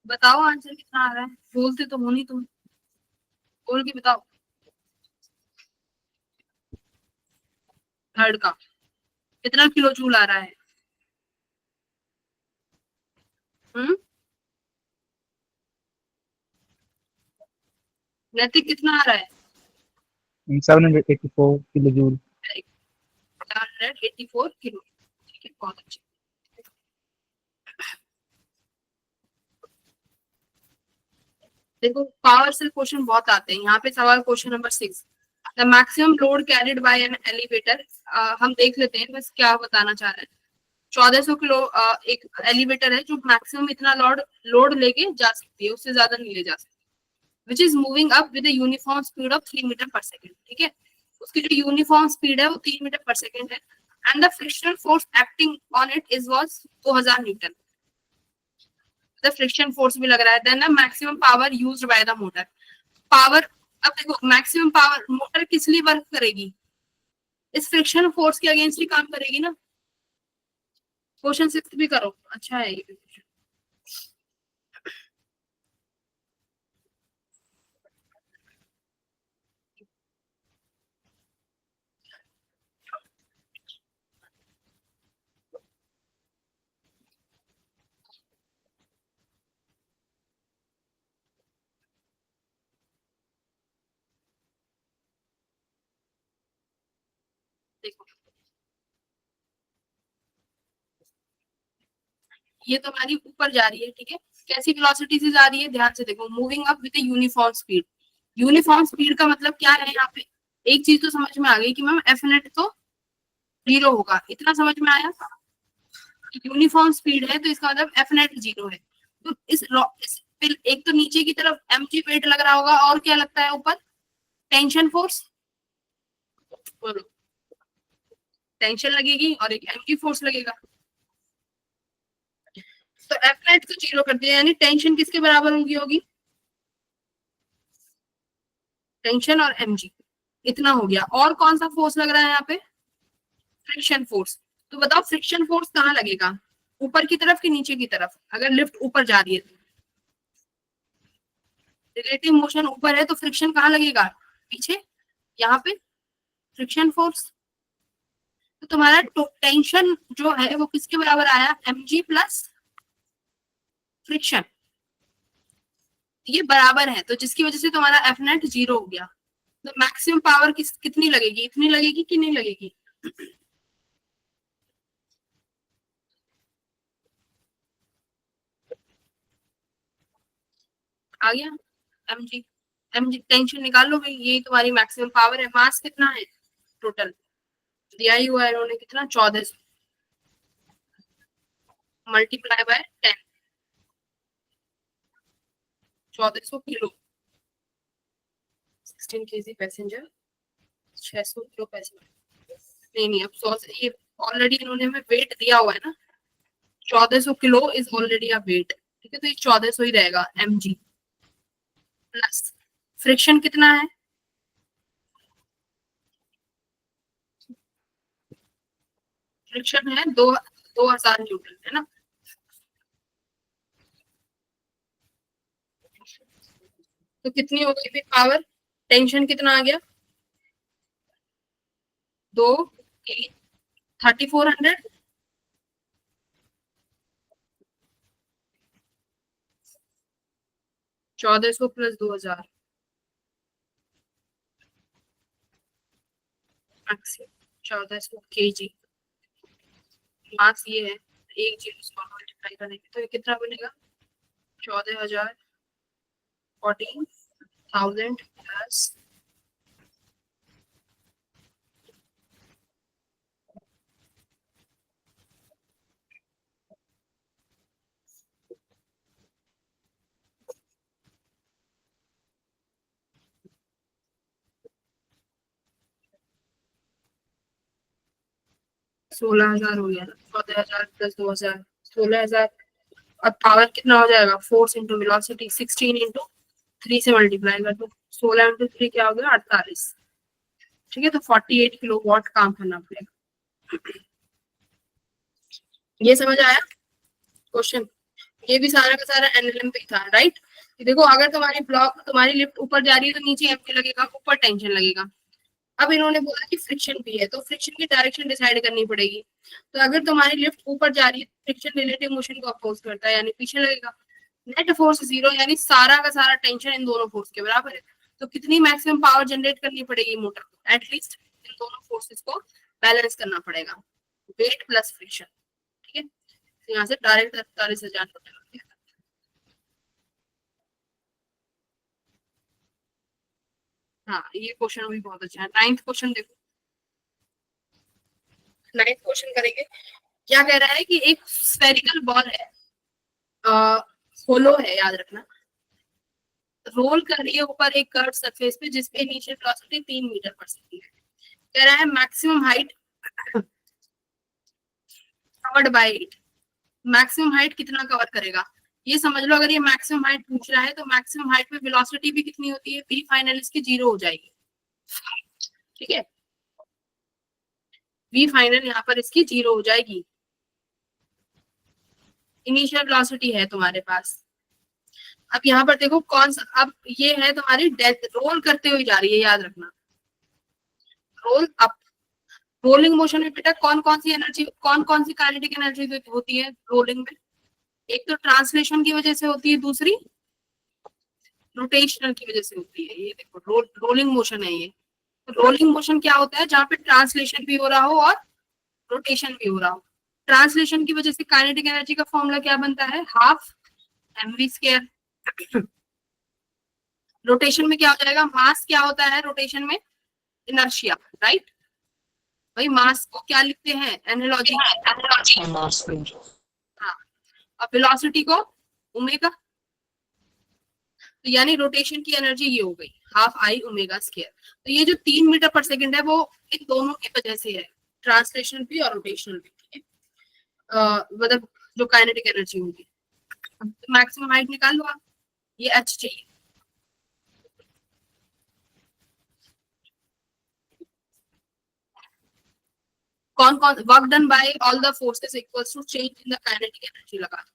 बताओ आंसर कितना आ रहा है, बोलते तो हो नहीं तुम, बोल के बताओ। थर्ड का कितना किलो जूल आ रहा है, हम्म, नैतिक कितना आ रहा है, 784 किलोजूल। 484 किलो, ठीक है बहुत अच्छे। देखो पावर से क्वेश्चन बहुत आते हैं, यहाँ पे सवाल question number 6, the maximum load carried by an elevator, हम देख लेते हैं बस क्या बताना चाह रहे हैं। 1400 किलो एक एलिवेटर है जो मैक्सिमम इतना लोड लोड लेके जा सकती है, उससे ज्यादा नहीं ले जा सकती। Which is moving up with uniform speed of 3 metre पर सेकेंड। ठीक है, उसकी जो यूनिफॉर्म स्पीड है वो 3 मीटर पर सेकेंड है, and the frictional force acting on it is was 2000 newton. The friction force भी लग रहा है। Then the maximum power used by the motor. Power, अब देखो मैक्सिमम पावर मोटर किस लिए वर्क करेगी, इस फ्रिक्शन फोर्स के अगेंस्ट ही काम करेगी ना। क्वेश्चन 6 भी करो, अच्छा है ये क्वेश्चन। देखो ये तो हमारी ऊपर जा रही है, ठीक है, कैसी वेलोसिटी से जा रही है, ध्यान से देखो, moving up with uniform speed. Uniform speed का मतलब क्या है यहाँ पे, एक चीज तो समझ में आ गई कि मैम एफ नेट तो 0 होगा, इतना समझ में आया। यूनिफॉर्म स्पीड है तो इसका मतलब एफ नेट 0 है। तो एक तो नीचे की तरफ mg वेट लग रहा होगा, और क्या लगता है ऊपर, टेंशन फोर्स, बोलो, टेंशन लगेगी और एक mg फोर्स लगेगा। तो एफ नेट को 0 कर दिया, यानी टेंशन किसके बराबर होगी, टेंशन और mg, इतना हो गया। और कौन सा फोर्स लग रहा है यहाँ पे, फ्रिक्शन फोर्स। तो बताओ फ्रिक्शन फोर्स कहाँ लगेगा, ऊपर की तरफ कि नीचे की तरफ, अगर लिफ्ट ऊपर जा रही है तो। रिलेटिव मोशन ऊपर है तो फ्रिक्शन कहाँ लगेगा, पीछे, यहाँ पे फ्रिक्शन फोर्स। तो तुम्हारा टेंशन जो है वो किसके बराबर आया, mg प्लस फ्रिक्शन, ये बराबर है, तो जिसकी वजह से तुम्हारा एफ नेट 0 हो गया। तो मैक्सिमम पावर कितनी लगेगी, इतनी लगेगी कि नहीं लगेगी, आ गया, mg, mg टेंशन निकाल लो भाई, यही तुम्हारी मैक्सिमम पावर है। मास कितना है टोटल दिया ही हुआ है इन्होंने, कितना, 1400 multiply by 10, 1400 kilo, 16 KG passenger, 600 kilo passenger, नहीं नहीं, अब 100 से ये ऑलरेडी इन्होंने हमें वेट दिया हुआ है ना, 1400 kilo is already a weight, ठीक है, तो ये 1400 ही रहेगा mg प्लस फ्रिक्शन कितना है, फ्रिक्शन है 2000 न्यूटन, है ना। तो कितनी हो गई फिर पावर, टेंशन कितना आ गया, 3400, 1400 प्लस 2000, 1400 kg, मास ये है, एक जीरो इसको मल्टीप्लाई करेंगे तो ये कितना बनेगा, 14000, 14000 प्लस 16000 हो गया ना, 14000 प्लस 2000, 16000। अब पावर कितना हो जाएगा, फोर्स इंटू वेलोसिटी, 16 इंटू 3 से मल्टीप्लाई कर दो, 16 इंटू 3 क्या हो गया, 48, ठीक है, तो 48 किलो वॉट काम करना पड़ेगा। ये समझ आया क्वेश्चन, ये भी सारा का सारा एनएलएम पे था, राइट। देखो अगर तुम्हारी ब्लॉक, तुम्हारी लिफ्ट ऊपर जा रही है तो नीचे एमपी लगेगा, ऊपर टेंशन लगेगा। अब इन्होंने बोला कि फ्रिक्शन भी है, तो फ्रिक्शन की डायरेक्शन डिसाइड करनी पड़ेगी। तो अगर तुम्हारी लिफ्ट ऊपर जा रही है, फ्रिक्शन रिलेटिव मोशन को अपोज करता है, यानी पीछे लगेगा। नेट फोर्स 0, यानी सारा का सारा टेंशन इन दोनों फोर्स के बराबर है। तो कितनी मैक्सिमम पावर जनरेट करनी पड़ेगी मोटर को, एटलीस्ट इन दोनों फोर्सेस को बैलेंस करना पड़ेगा, वेट प्लस फ्रिक्शन, ठीक है। तो यहाँ से डायरेक्ट 48,000 टोटल। हाँ ये क्वेश्चन भी बहुत अच्छा है। 9th क्वेश्चन देखो, 9th क्वेश्चन करेंगे। क्या कह रहा है कि एक स्फेरिकल बॉल है, होलो है, याद रखना, रोल कर रही है ऊपर एक कर्व सरफेस पे जिसपे इनिशियल वेलोसिटी 3 मीटर पर सेकंड है। कह रहा है maximum height covered by it, maximum height कितना कवर करेगा। ये समझ लो, अगर ये मैक्सिमम हाइट पूछ रहा है तो मैक्सिमम हाइट में वेलोसिटी भी कितनी होती है, वी फाइनल इसकी 0 हो जाएगी। ठीक है, वी फाइनल यहाँ पर इसकी 0 हो जाएगी। इनिशियल वेलोसिटी है तुम्हारे पास। अब यहाँ पर देखो कौन सा, अब ये है तुम्हारी डेथ, रोल करते हुए जा रही है, याद रखना, रोल अप। रोलिंग मोशन में बेटा कौन कौन सी एनर्जी, कौन कौन सी काइनेटिक एनर्जी होती है रोलिंग में। एक तो ट्रांसलेशन की वजह से होती है, दूसरी रोटेशनल की वजह से होती है। ये देखो रोलिंग मोशन है ये। रोलिंग मोशन क्या होता है, जहां पे ट्रांसलेशन भी हो रहा हो और रोटेशन भी हो रहा हो। ट्रांसलेशन की वजह से काइनेटिक एनर्जी का फॉर्मूला क्या बनता है, हाफ mv स्क्वायर। रोटेशन में क्या हो जाएगा, मास क्या होता है रोटेशन में, इनर्शिया, राइट। भाई मास को क्या लिखते हैं, एनालॉजी। Mass square. हाँ, और वेलोसिटी को ओमेगा, तो यानी रोटेशन की एनर्जी ये हो गई हाफ आई ओमेगा स्क्वायर। तो ये जो 3 मीटर पर सेकंड है वो इन दोनों की वजह से है, ट्रांसलेशनल भी और रोटेशनल भी। ठीक है, मतलब जो काइनेटिक एनर्जी होगी। तो मैक्सिमम हाइट निकाल लो आप, ये h चाहिए। कौन कौन, work done by all the forces equals to change in the kinetic energy लगा।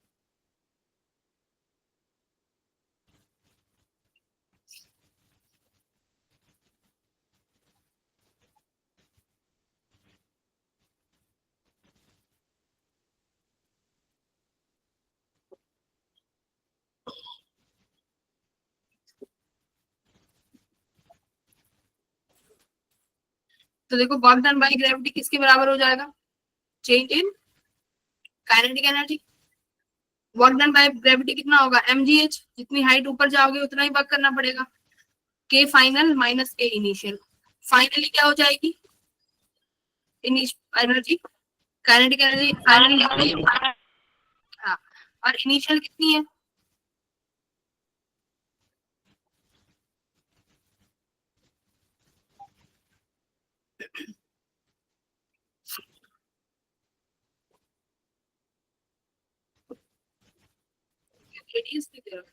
तो देखो वर्क डन बाय ग्रेविटी किसके बराबर हो जाएगा, change in kinetic energy. Work done by gravity कितना होगा, mgh, जितनी हाइट ऊपर जाओगे उतना ही वर्क करना पड़ेगा। k final minus k initial, finally क्या हो जाएगी, एनर्जी, काइनेटिक एनर्जी फाइनली। हाँ, और इनिशियल कितनी है, रेडियस की तरफ।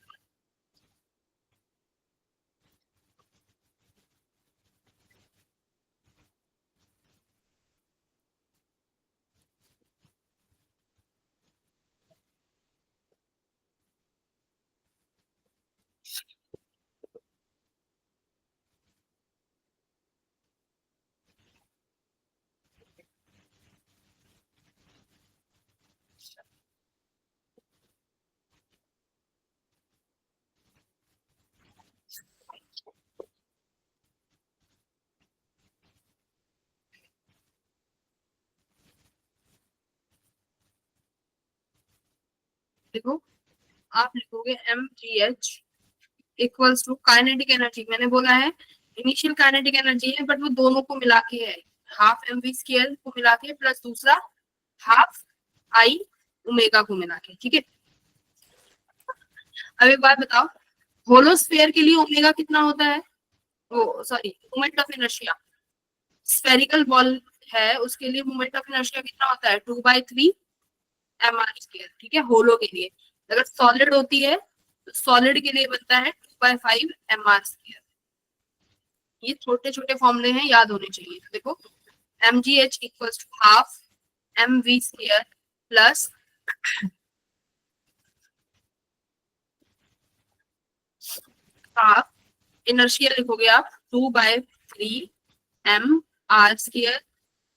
देखो आप लिखोगे mgh equals to kinetic energy, मैंने बोला है इनिशियल काइनेटिक एनर्जी है बट वो दोनों को मिला के है, हाफ mv स्क्वायर को मिला के प्लस दूसरा हाफ आई ओमेगा को मिला के। ठीक है, अब एक बात बताओ, होलोस्फीयर के लिए ओमेगा कितना होता है, वो sorry moment of inertia, spherical ball है उसके लिए मोमेंट ऑफ इनर्शिया कितना होता है, 2/3 mr स्क्वायर। ठीक है, होलो के लिए। अगर सॉलिड होती है तो सॉलिड के लिए बनता है 2/5 mr स्क्वायर। ये छोटे छोटे फॉर्मूले हैं, याद होने चाहिए। तो देखो mgh equals to half mv square plus half, inertia लिखोगे आप 2/3 mr स्क्वायर।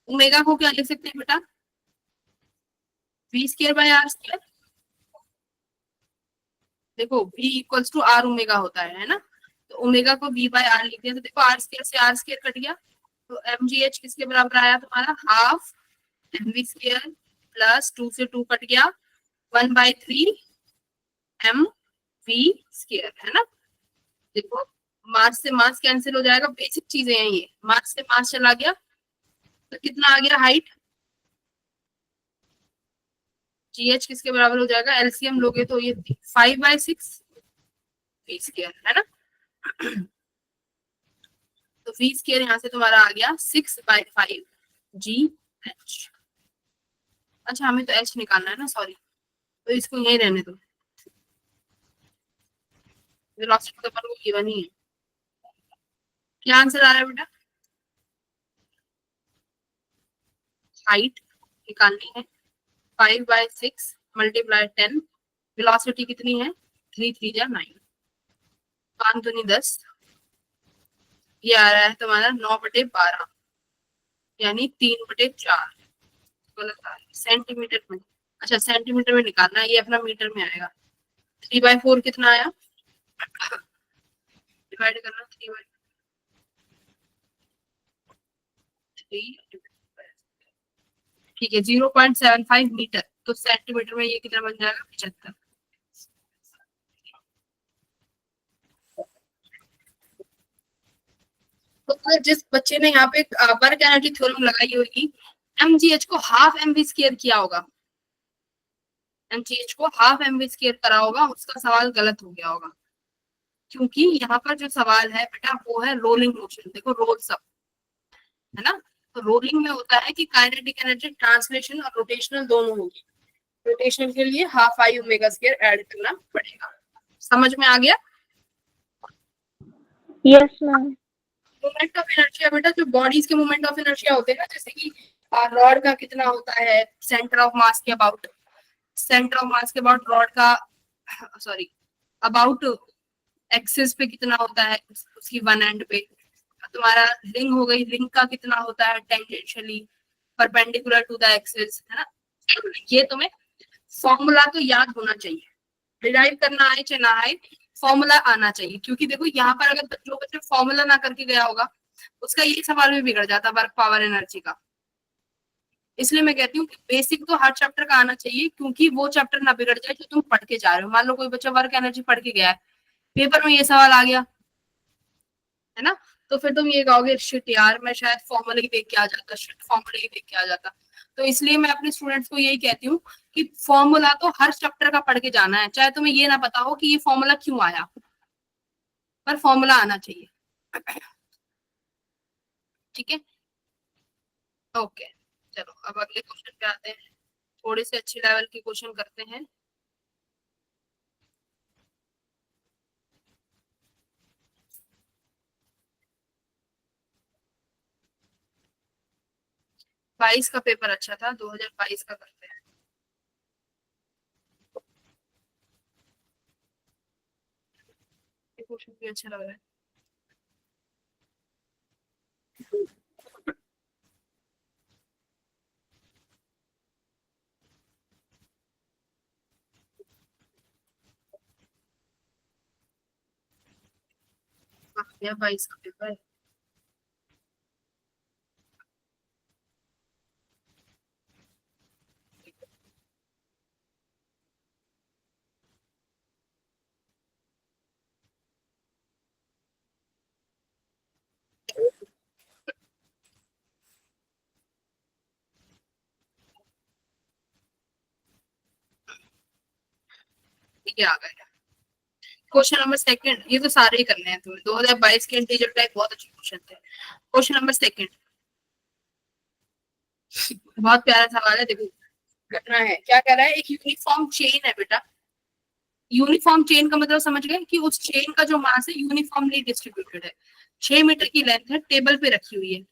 ओमेगा को क्या लिख सकते हैं बेटा, v square by r square. देखो v equals to r omega होता है ना, तो ओमेगा को v बाय r लिख दिया, तो देखो r स्क्वायर से r स्क्वायर कट गया, तो mgh किसके बराबर आया तुम्हारा, हाफ mv स्क्वायर प्लस 2 से 2 कट गया, 1/3 mv स्क्वायर, है ना। देखो मास से मास कैंसिल हो जाएगा, बेसिक चीजें हैं ये, मास से मास चला गया तो कितना आ गया हाइट, gh किसके बराबर हो जाएगा, एलसीएम लोगे तो ये 5/6 v स्क्वायर, है ना। तो v स्क्वायर यहाँ से तुम्हारा आ गया 6/5 GH। अच्छा हमें तो h निकालना है ना, सॉरी, तो इसको यही रहने दो, वेलोसिटी तो अपन को गिवन ही है। क्या आंसर आ रहा है बेटा? हाइट निकालनी है 5/6 मल्टीप्लाई 10, वेलोसिटी कितनी है 3 3 जा 9, 5 दूनी 10, ये आ रहा है तुम्हारा 9/12 यानी 3/4, गलत आ रहा है सेंटीमीटर में। अच्छा सेंटीमीटर में निकालना है, ये अपना मीटर में आएगा। 3/4 कितना आया, डिवाइड करना 3/3, ठीक है 0.75 मीटर, तो सेंटीमीटर में ये कितना बन जाएगा 75। तो अगर जिस बच्चे ने यहाँ पे वर्क एनर्जी थ्योरम लगाई होगी, mgh को हाफ mv स्क्वायर किया होगा, mgh को हाफ mv स्क्वायर करा होगा, उसका सवाल गलत हो गया होगा, क्योंकि यहाँ पर जो सवाल है बेटा वो है रोलिंग मोशन। देखो रोल सब है ना, तो रोलिंग में होता है कि काइनेटिक एनर्जी ट्रांसलेशन और रोटेशनल दोनों होगी। रोटेशनल के लिए half I omega square add करना पड़ेगा। समझ में आ गया? Yes ma'am. Moment of inertia बेटा, जो बॉडीज के मोमेंट ऑफ इनर्शिया होते हैं ना, जैसे कि रॉड का कितना होता है सेंटर ऑफ मास के अबाउट, सेंटर ऑफ मास के अबाउट रॉड का, सॉरी, अबाउट एक्सिस पे कितना होता है उसकी वन एंड पे। तुम्हारा रिंग हो गई, रिंग का कितना होता है tangentially perpendicular to the axis, है ना। ये तुम्हें फॉर्मूला तो याद होना चाहिए, डिराइव करना आए चाहे ना आए, फॉर्मूला आना चाहिए। क्योंकि देखो यहाँ पर अगर जो बच्चे फॉर्मूला ना करके गया होगा, उसका ये सवाल भी बिगड़ जाता वर्क पावर एनर्जी का। इसलिए मैं कहती हूँ कि बेसिक तो हर चैप्टर का आना चाहिए, क्योंकि वो चैप्टर ना बिगड़ जाए जो तुम पढ़ के जा रहे हो। मान लो कोई बच्चा वर्क एनर्जी पढ़ के गया है, पेपर में ये सवाल आ गया, है ना, तो फिर तुम ये कहोगे शिट यार, मैं शायद फॉर्मूला ही देख के आ जाता, शिट फॉर्मूला ही देख के आ जाता। तो इसलिए मैं अपने स्टूडेंट्स को यही कहती हूँ कि फॉर्मूला तो हर चैप्टर का पढ़ के जाना है, चाहे तुम्हें ये ना पता हो कि ये फॉर्मूला क्यों आया, पर फॉर्मूला आना चाहिए। ठीक है, ओके, चलो अब अगले क्वेश्चन पे आते हैं। थोड़े से अच्छे लेवल के क्वेश्चन करते हैं। बाईस का पेपर अच्छा था, 2022 का करते हैं। ये क्वेश्चन भी अच्छा लग रहा है। हाँ, 22 का पेपर है। ये आ गया क्वेश्चन नंबर सेकंड। ये तो सारे ही करने हैं तुम्हें, 2022 के इंटीजर टाइप बहुत अच्छे क्वेश्चन थे। क्वेश्चन नंबर सेकंड बहुत प्यारा सवाल है, देखो करना है। क्या कह रहा है, एक यूनिफॉर्म चेन है बेटा। यूनिफॉर्म चेन का मतलब समझ गए कि उस चेन का जो मास है यूनिफॉर्मली डिस्ट्रीब्यूटेड है, 6 मीटर की लेंथ है, टेबल पे रखी हुई है।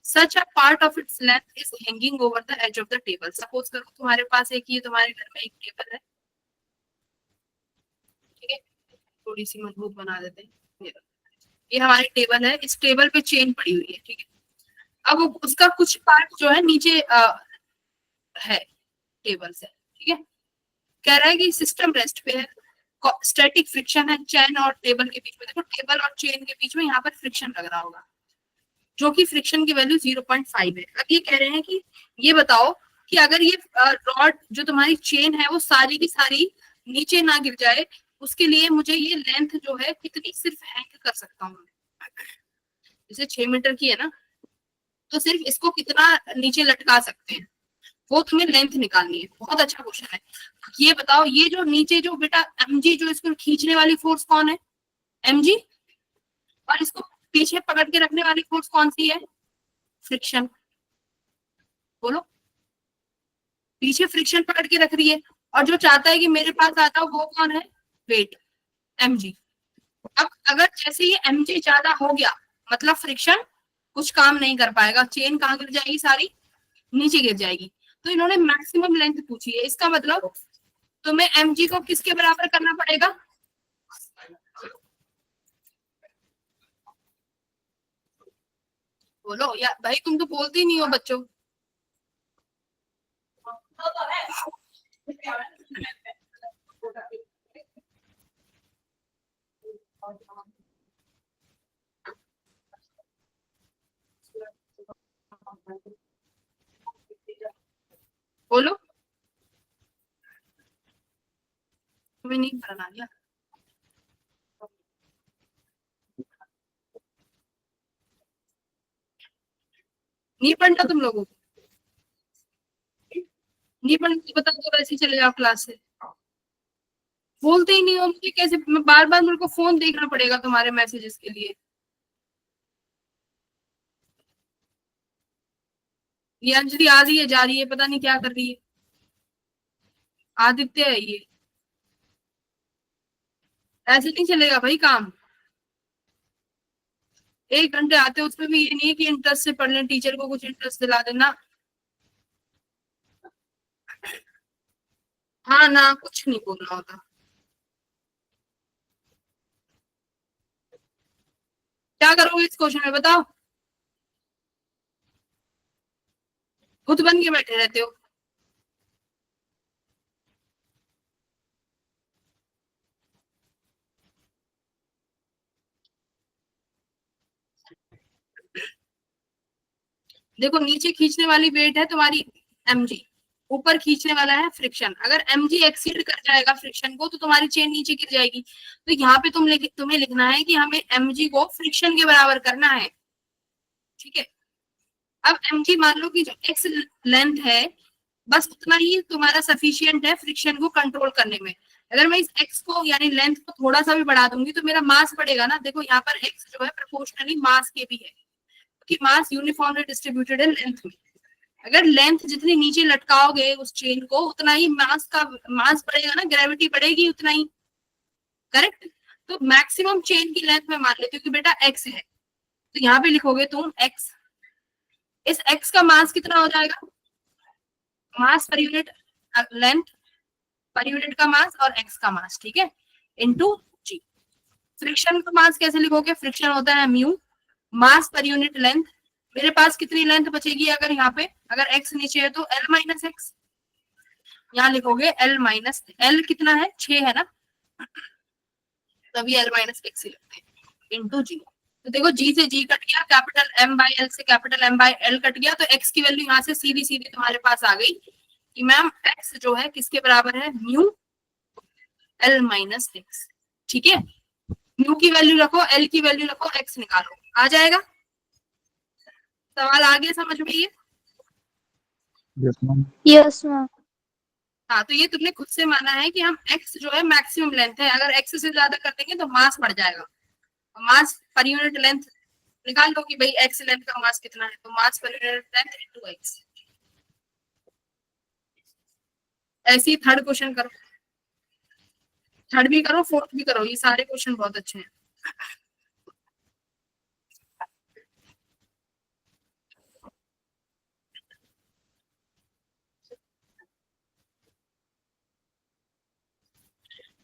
Such a part of its length is hanging over the edge of the table. Suppose करो तुम्हारे पास एक, ये तुम्हारे घर में एक टेबल है, ठीक है, थोड़ी सी मजबूत बना देते हैं। ये हमारी टेबल है, इस टेबल पे चेन पड़ी हुई है, ठीक है। अब उसका कुछ पार्ट जो है नीचे है टेबल से, ठीक है। कह रहा है कि सिस्टम रेस्ट पे है, स्टैटिक फ्रिक्शन है चेन और टेबल के बीच में। देखो टेबल और चेन के बीच में यहाँ पर फ्रिक्शन लग रहा होगा, जो कि फ्रिक्शन की वैल्यू 0.5 है। अब ये कह रहे हैं कि ये बताओ कि अगर ये रॉड जो तुम्हारी चेन है वो सारी की सारी नीचे ना गिर जाए, उसके लिए मुझे ये लेंथ जो है कितनी सिर्फ हैंग कर सकता हूँ। जैसे 6 मीटर की है ना, तो सिर्फ इसको कितना नीचे लटका सकते हैं, वो तुम्हें लेंथ निकालनी है। बहुत अच्छा क्वेश्चन है। ये बताओ, ये जो नीचे जो बेटा mg जो इसको खींचने वाली फोर्स कौन है, mg और इसको पीछे पकड़ के रखने वाली फोर्स कौन सी है? फ्रिक्शन। बोलो, पीछे फ्रिक्शन पकड़ के रख रही है, और जो चाहता है कि मेरे पास आता हो वो कौन है? Weight, mg। अब अगर जैसे ये mg ज्यादा हो गया, मतलब फ्रिक्शन कुछ काम नहीं कर पाएगा, चेन कहाँ गिर जाएगी? सारी नीचे गिर जाएगी। तो इन्होंने मैक्सिमम लेंथ पूछी है, इसका मतलब तुम्हें mg को किसके बराबर करना पड़ेगा? बोलो या भाई, तुम तो बोलते ही नहीं हो बच्चों। बोलो, तुम्हें नहीं पढ़ना क्या? नहीं पढ़ना तुम लोगों को? नहीं पढ़ना तो बता दो, वैसे ही चले जाओ क्लास से। बोलते ही नहीं हो मुझे, कैसे मैं बार बार मेरे को फोन देखना पड़ेगा तुम्हारे मैसेजेस के लिए? ये अंजलि आ रही है, जा रही है, पता नहीं क्या कर रही है। आदित्य है ये। ऐसे नहीं चलेगा भाई काम। 1 घंटे आते हो, उसमें भी ये नहीं है कि इंटरेस्ट से पढ़ लें, टीचर को कुछ इंटरेस्ट दिला देना। हाँ ना, कुछ नहीं बोलना होता। क्या करोगे इस क्वेश्चन में बताओ? खुद बन के बैठे रहते हो। देखो, नीचे खींचने वाली वेट है तुम्हारी mg, ऊपर खींचने वाला है फ्रिक्शन। अगर mg एक्सीड कर जाएगा फ्रिक्शन को तो तुम्हारी चेन नीचे गिर जाएगी। तो यहाँ पे तुम्हें लिखना है कि हमें mg को फ्रिक्शन के बराबर करना है। ठीक है, अब mg मान लो कि जो x लेंथ है, बस उतना ही तुम्हारा सफिशियंट है फ्रिक्शन को कंट्रोल करने में। अगर मैं इस x को यानी लेंथ को थोड़ा सा भी बढ़ा दूंगी तो मेरा मास बढ़ेगा ना। देखो यहाँ पर x जो है प्रोपोर्शनली मास के भी है, कि मास यूनिफॉर्मली डिस्ट्रीब्यूटेड है लेंथ में। अगर लेंथ जितनी नीचे लटकाओगे उस चेन को, उतना ही मास बढ़ेगा ना, ग्रेविटी बढ़ेगी उतना ही। करेक्ट। तो मैक्सिमम चेन की लेंथ में मान लेती हूँ कि बेटा x है, तो यहाँ पे लिखोगे तुम x। इस x का मास कितना हो जाएगा? मास per unit length per unit का मास और x का मास, ठीक है, इनटू g। फ्रिक्शन का मास कैसे लिखोगे? फ्रिक्शन होता है म्यू, मास पर यूनिट लेंथ। मेरे पास कितनी लेंथ बचेगी अगर यहाँ पे, अगर x नीचे है तो l माइनस एक्स। यहाँ लिखोगे l माइनस l, कितना है? 6 है ना, तभी l माइनस एक्स ही लगते हैं, इंटू जी। तो देखो, g से g कट गया, कैपिटल m बाई l से capital m by l cut गया, तो x की वैल्यू यहाँ से सीधी सीधी तुम्हारे पास आ गई कि मैम x जो है किसके बराबर है? Mu l minus x. ठीक है, म्यू की वैल्यू रखो, l की वैल्यू रखो, x निकालो, आ जाएगा। सवाल आ गया समझ में ये? Yes ma'am. Yes, ma'am. हाँ, तो ये तुमने खुद से माना है कि हम x जो है मैक्सिमम लेंथ है, अगर x से ज्यादा कर देंगे तो मास बढ़ जाएगा। मास पर यूनिट लेंथ निकाल लो कि भाई x लेंथ का मास कितना है, तो मास per unit length into x। ऐसे ही थर्ड क्वेश्चन करो, थर्ड भी करो, फोर्थ भी करो, ये सारे क्वेश्चन बहुत अच्छे हैं।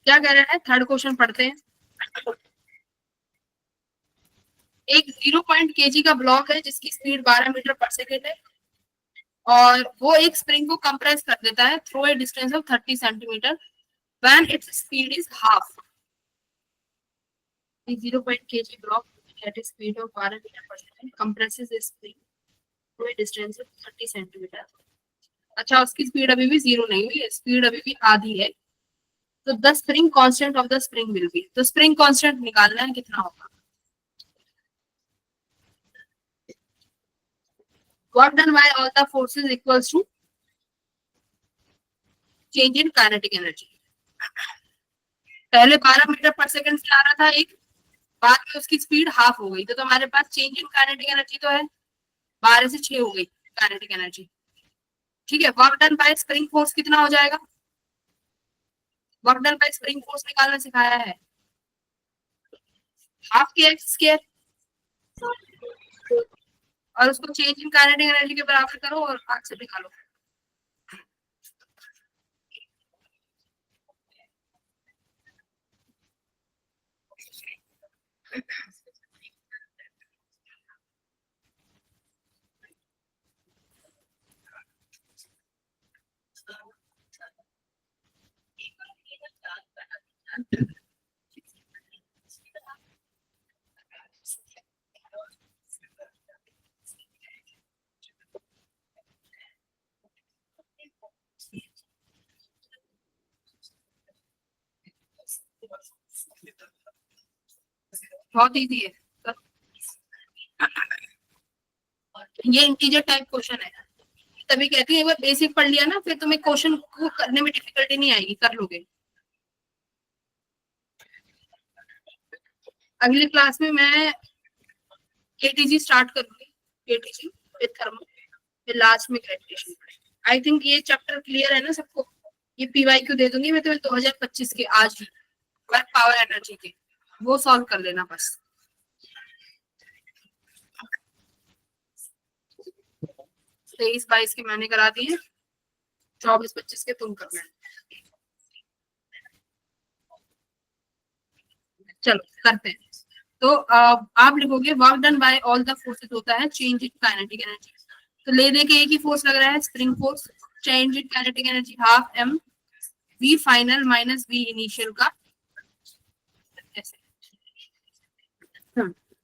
क्या कह रहे हैं? थर्ड क्वेश्चन पढ़ते हैं। एक 0 का ब्लॉक है जिसकी स्पीड 12 मीटर पर सेकेंड है, और वो एक स्प्रिंग को कंप्रेस कर देता है through a distance of 30 centimetre when its speed is half. 0 block at a speed of 12 meter per second compresses a spring to a distance of 30 centimetre. अच्छा, उसकी स्पीड अभी भी 0 नहीं हुई है, स्पीड अभी भी आधी है। तो the spring constant of the spring will be, तो स्प्रिंग कांस्टेंट निकालना है, कितना होगा? Work done by all the forces equals to change in kinetic energy. पहले 12 मीटर पर सेकंड से आ रहा था एक, बाद में उसकी स्पीड हाफ हो गई, तो हमारे पास चेंज इन काइनेटिक एनर्जी तो है 12 से 6 हो गई काइनेटिक एनर्जी। ठीक है, work done by spring force कितना हो जाएगा? Work done by spring force निकालना सिखाया है, हाफ के एक्स स्क्वायर, और उसको चेंज इन काइनेटिक एनर्जी के बराबर करो और आंसर निकालो। बहुत इजी है, ये इंटीजर टाइप क्वेश्चन है, तभी कहती है एक बार बेसिक पढ़ लिया ना फिर तुम्हें क्वेश्चन को करने में डिफिकल्टी नहीं आएगी, कर लोगे। अगली क्लास में मैं केटीजी स्टार्ट करूंगी, केटीजी फिर थर्मो, फिर लास्ट में ग्रेविटेशन। आई थिंक ये चैप्टर क्लियर है ना सबको? ये पीवाईक्यू दे दूंगी मैं तुम्हें 2025 के आज ही, वर्क पावर एनर्जी के, वो सॉल्व कर लेना बस। 23-22 के मैंने करा दिए, 24-25 के तुम करना है। चलो करते हैं। तो आप लिखोगे work done by all the forces होता है चेंज इन काइनेटिक एनर्जी, तो ले दे के एक ही फोर्स लग रहा है spring force, change in kinetic energy half M V final minus V initial का ऐसे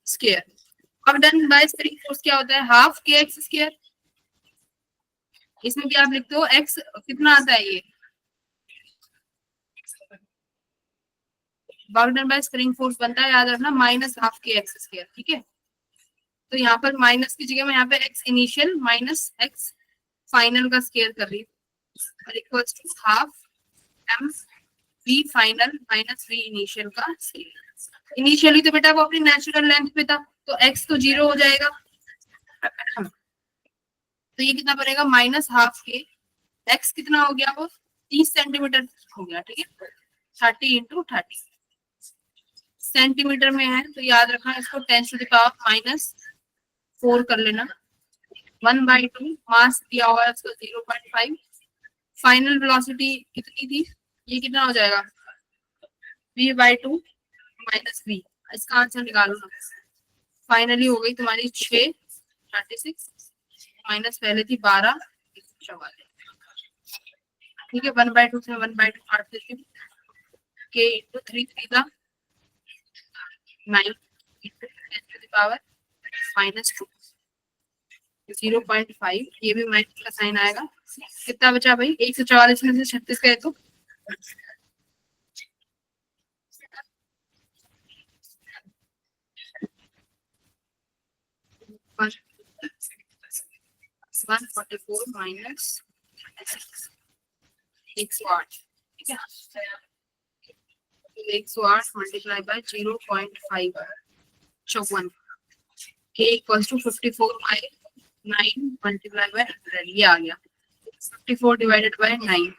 square. Work done by spring force क्या होता है? हाफ के एक्स स्क्वायर। इसमें क्या आप लिखते हो? एक्स कितना आता है ये? Work done by spring force बनता है, याद रखना, माइनस हाफ के एक्स स्क्वायर। ठीक है, तो यहाँ पर माइनस की जगह मैं यहाँ पे X initial minus X final का स्क्वायर कर रही हूँ और equals to half M V final minus V initial का स्क्वायर। इनिशियली तो बेटा वो अपनी नेचुरल लेंथ पे था, तो एक्स तो 0 हो जाएगा, तो ये कितना बनेगा? माइनस हाफ के एक्स कितना हो गया? वो 30 सेंटीमीटर हो गया। ठीक है, 30 इंटू 30 सेंटीमीटर में है, तो याद रखना इसको 10 टू द पावर माइनस 4 कर लेना। 1/2 मास दिया हुआ है उसको 0.5। फाइनल वेलोसिटी कितनी थी? ये कितना हो जाएगा? v/2 माइनस v, इसका आंसर निकालो ना। फाइनली हो गई तुम्हारी 6 36 माइनस पहले थी 12 44। ठीक है, 1/2 से 1/2 काट देती हूँ, k into 3 3 9 into 10 to the power minus 2 0.5, ये भी माइनस का साइन आएगा। कितना बचा भाई? 144 में से 36 गए तो 144 माइनस 108। ठीक है, 108 multiply by 0.5 54 k equals to 54/9 multiply by 100, ये आ गया 54 डिवाइडेड बाय 9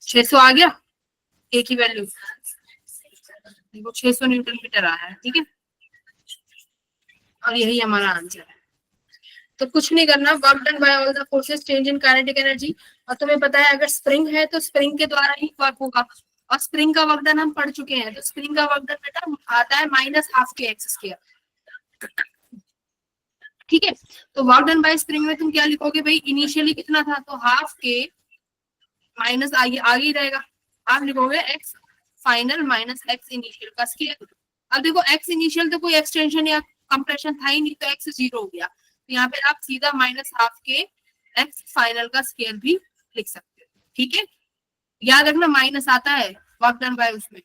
600 आ गया, एक ही वैल्यू, वो 600 न्यूटन मीटर आया है। ठीक है, और यही हमारा आंसर है। तो कुछ नहीं करना, work done by all the forces change in kinetic energy, और तुम्हें पता है अगर स्प्रिंग है तो स्प्रिंग के द्वारा ही वर्क होगा, और स्प्रिंग का वर्क डन हम पढ़ चुके हैं, तो स्प्रिंग का वर्क डन बेटा आता है माइनस हाफ के एक्स स्क्वायर। ठीक है, तो वर्क डन बाय स्प्रिंग में तुम क्या लिखोगे भाई? इनिशियली कितना था? तो हाफ के माइनस आगे आगे ही रहेगा, आप लिखोगे x final minus x initial का स्क्वायर। अब देखो एक्स इनिशियल तो कोई एक्सटेंशन या कंप्रेशन था ही नहीं, तो एक्स 0 हो गया, तो यहाँ पे आप सीधा माइनस हाफ के एक्स फाइनल का स्क्वायर भी लिख सकते हो। ठीक है, याद रखना माइनस आता है वर्क डन बाय उसमें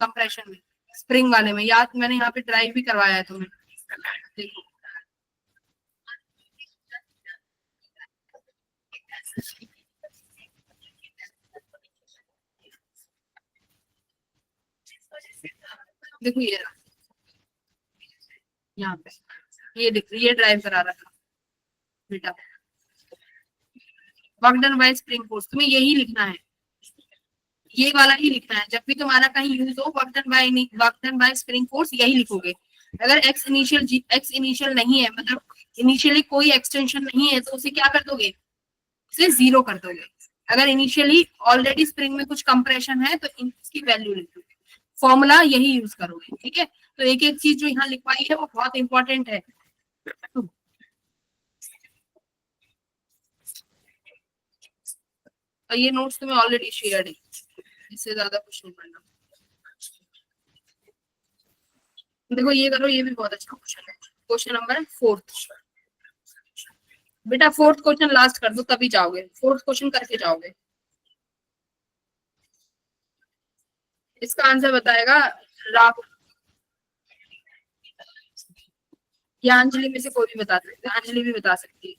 कंप्रेशन में, स्प्रिंग वाले में, याद मैंने यहाँ पे ड्राइव भी करवाया है तुम्हें, देखो। देखो ये रहा, यहाँ पे ये दिख ये ड्राइव करा रहा था बेटा, work done by spring force, तुम्हें यही लिखना है, ये वाला ही लिखना है। जब भी तुम्हारा कहीं यूज हो work done by spring force यही लिखोगे। अगर एक्स इनिशियल नहीं है, मतलब इनिशियली कोई एक्सटेंशन नहीं है, तो उसे क्या कर दोगे, उसे 0 कर दोगे। अगर इनिशियली ऑलरेडी स्प्रिंग में कुछ कंप्रेशन है तो इसकी वैल्यू लिख दोगे, फॉर्मूला यही यूज करोगे। ठीक है, तो एक एक चीज जो यहाँ लिखवाई है वो बहुत इंपॉर्टेंट है। और ये नोट्स तुम्हें ऑलरेडी शेयर्ड है, इससे ज्यादा कुछ नहीं पढ़ना। देखो ये करो, ये भी बहुत अच्छा क्वेश्चन है। क्वेश्चन नंबर 4 बेटा, 4th क्वेश्चन लास्ट कर दो तभी जाओगे, 4th क्वेश्चन करके जाओगे। इसका आंसर बताएगा राहुल या अंजलि में से कोई भी बता सकते हैं, अंजलि भी बता सकती है।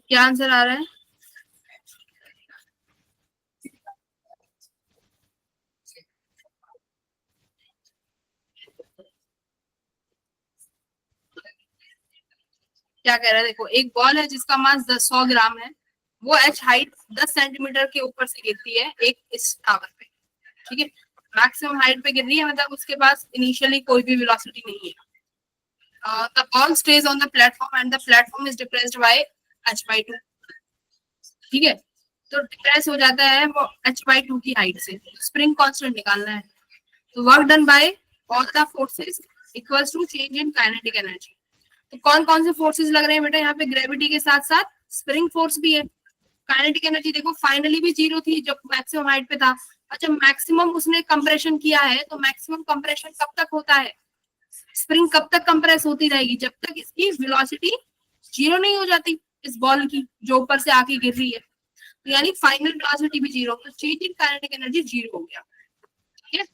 क्या आंसर आ रहा है? क्या कह रहा है, देखो एक बॉल है जिसका मास 100 ग्राम है, वो एच हाइट 10 सेंटीमीटर के ऊपर से गिरती है एक इस टावर पे। ठीक है, मैक्सिमम हाइट पे गिर रही है, मतलब उसके पास इनिशियली कोई भी वेलोसिटी नहीं है। The ball stage on the platform and the platform is depressed by h/2। ठीक है, तो डिप्रेस हो जाता है वो h/2 की हाइट से, स्प्रिंग कांस्टेंट निकालना है। तो work done by all the forces equals to change in kinetic energy. तो कौन कौन से फोर्सेस लग रहे हैं बेटा, यहाँ पे ग्रेविटी के साथ साथ स्प्रिंग फोर्स भी है। काइनेटिक एनर्जी देखो फाइनली भी 0 थी जब मैक्सिमम हाइट पे था। अच्छा, मैक्सिमम उसने कंप्रेशन किया है, तो मैक्सिमम कंप्रेशन कब तक होता है, स्प्रिंग कब तक कंप्रेस होती रहेगी, जब तक इसकी वेलोसिटी 0 नहीं हो जाती, इस बॉल की जो ऊपर से आके गिर रही है। तो यानी फाइनल वेलोसिटी भी 0, तो चेंज इन काइनेटिक एनर्जी 0 हो गया। ठीक है,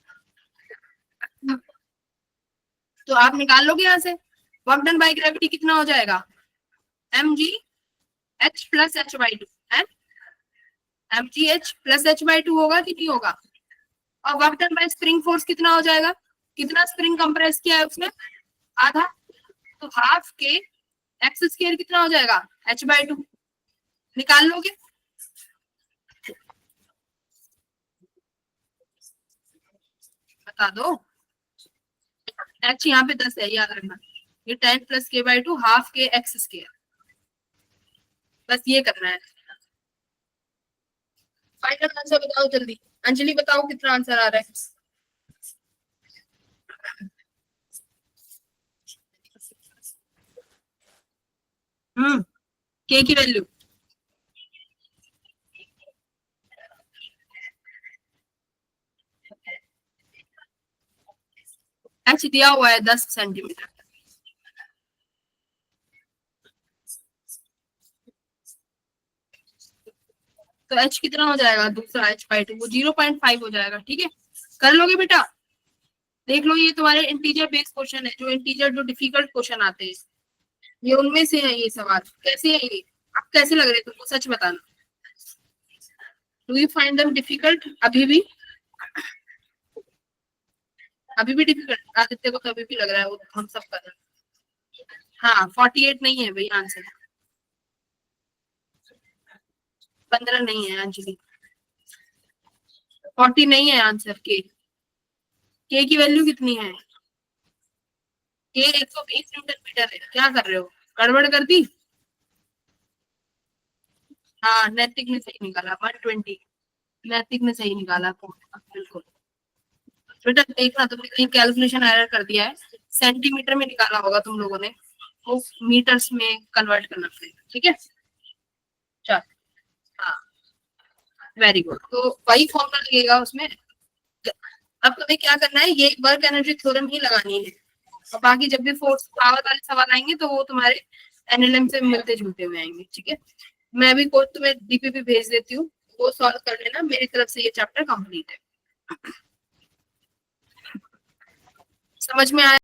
तो आप निकाल लोगे यहाँ से वर्क डन बाय ग्रेविटी कितना हो जाएगा, mg h प्लस h/2 है, mg h प्लस h/2 होगा कि नहीं होगा। और work done by spring force कितना हो जाएगा, कितना स्प्रिंग कंप्रेस किया है उसने, आधा, तो हाफ के एक्स स्क्वायर कितना हो जाएगा h/2, निकाल लोगे। बता दो, h यहाँ पे 10 है याद रखना, ये 10 प्लस k/2 हाफ के एक्स स्क्वायर, बस ये करना है। फाइनल आंसर बताओ जल्दी, अंजलि बताओ कितना आंसर आ रहा है। के की वैल्यू h दिया हुआ है 10 सेंटीमीटर, तो h कितना हो जाएगा, दूसरा h/2 वो 0.5 हो जाएगा। ठीक है, कर लोगे बेटा। देख लो ये तुम्हारे इंटीजर बेस्ड क्वेश्चन है, जो इंटीजर जो डिफिकल्ट क्वेश्चन आते हैं ये उनमें से है। ये सवाल कैसे है, ये आप कैसे लग रहे तुमको, सच बताना। Do you find them difficult, अभी भी डिफिकल्ट आदित्य को तो अभी भी लग रहा है वो हम सब कर रहे हैं। हाँ 48 नहीं है भाई आंसर, 15 नहीं है अंजलि, 40 नहीं है आंसर। के की वैल्यू कितनी है, के 120 न्यूटन मीटर है, क्या कर रहे हो, गड़बड़ कर दी। हाँ नैतिक ने सही निकाला 120, नैतिक ने सही निकाला बिल्कुल। बेटा देखना तुमने कहीं कैलकुलेशन एरर कर दिया है, सेंटीमीटर में निकाला होगा तुम लोगों ने, वो मीटर्स में कन्वर्ट करना पड़ेगा। ठीक है, चल हाँ वेरी गुड। तो वही फॉर्मूला लगेगा उसमें। अब तुम्हें क्या करना है, ये वर्क एनर्जी थ्योरम ही लगानी है, और बाकी जब भी फोर्स पावर वाले सवाल आएंगे तो वो तुम्हारे एनएलएम से मिलते जुलते हुए आएंगे। ठीक है, मैं भी कोड तुम्हें डीपीपी भेज देती हूँ, वो सॉल्व कर लेना। मेरी तरफ से ये चैप्टर कंप्लीट है। समझ में आया?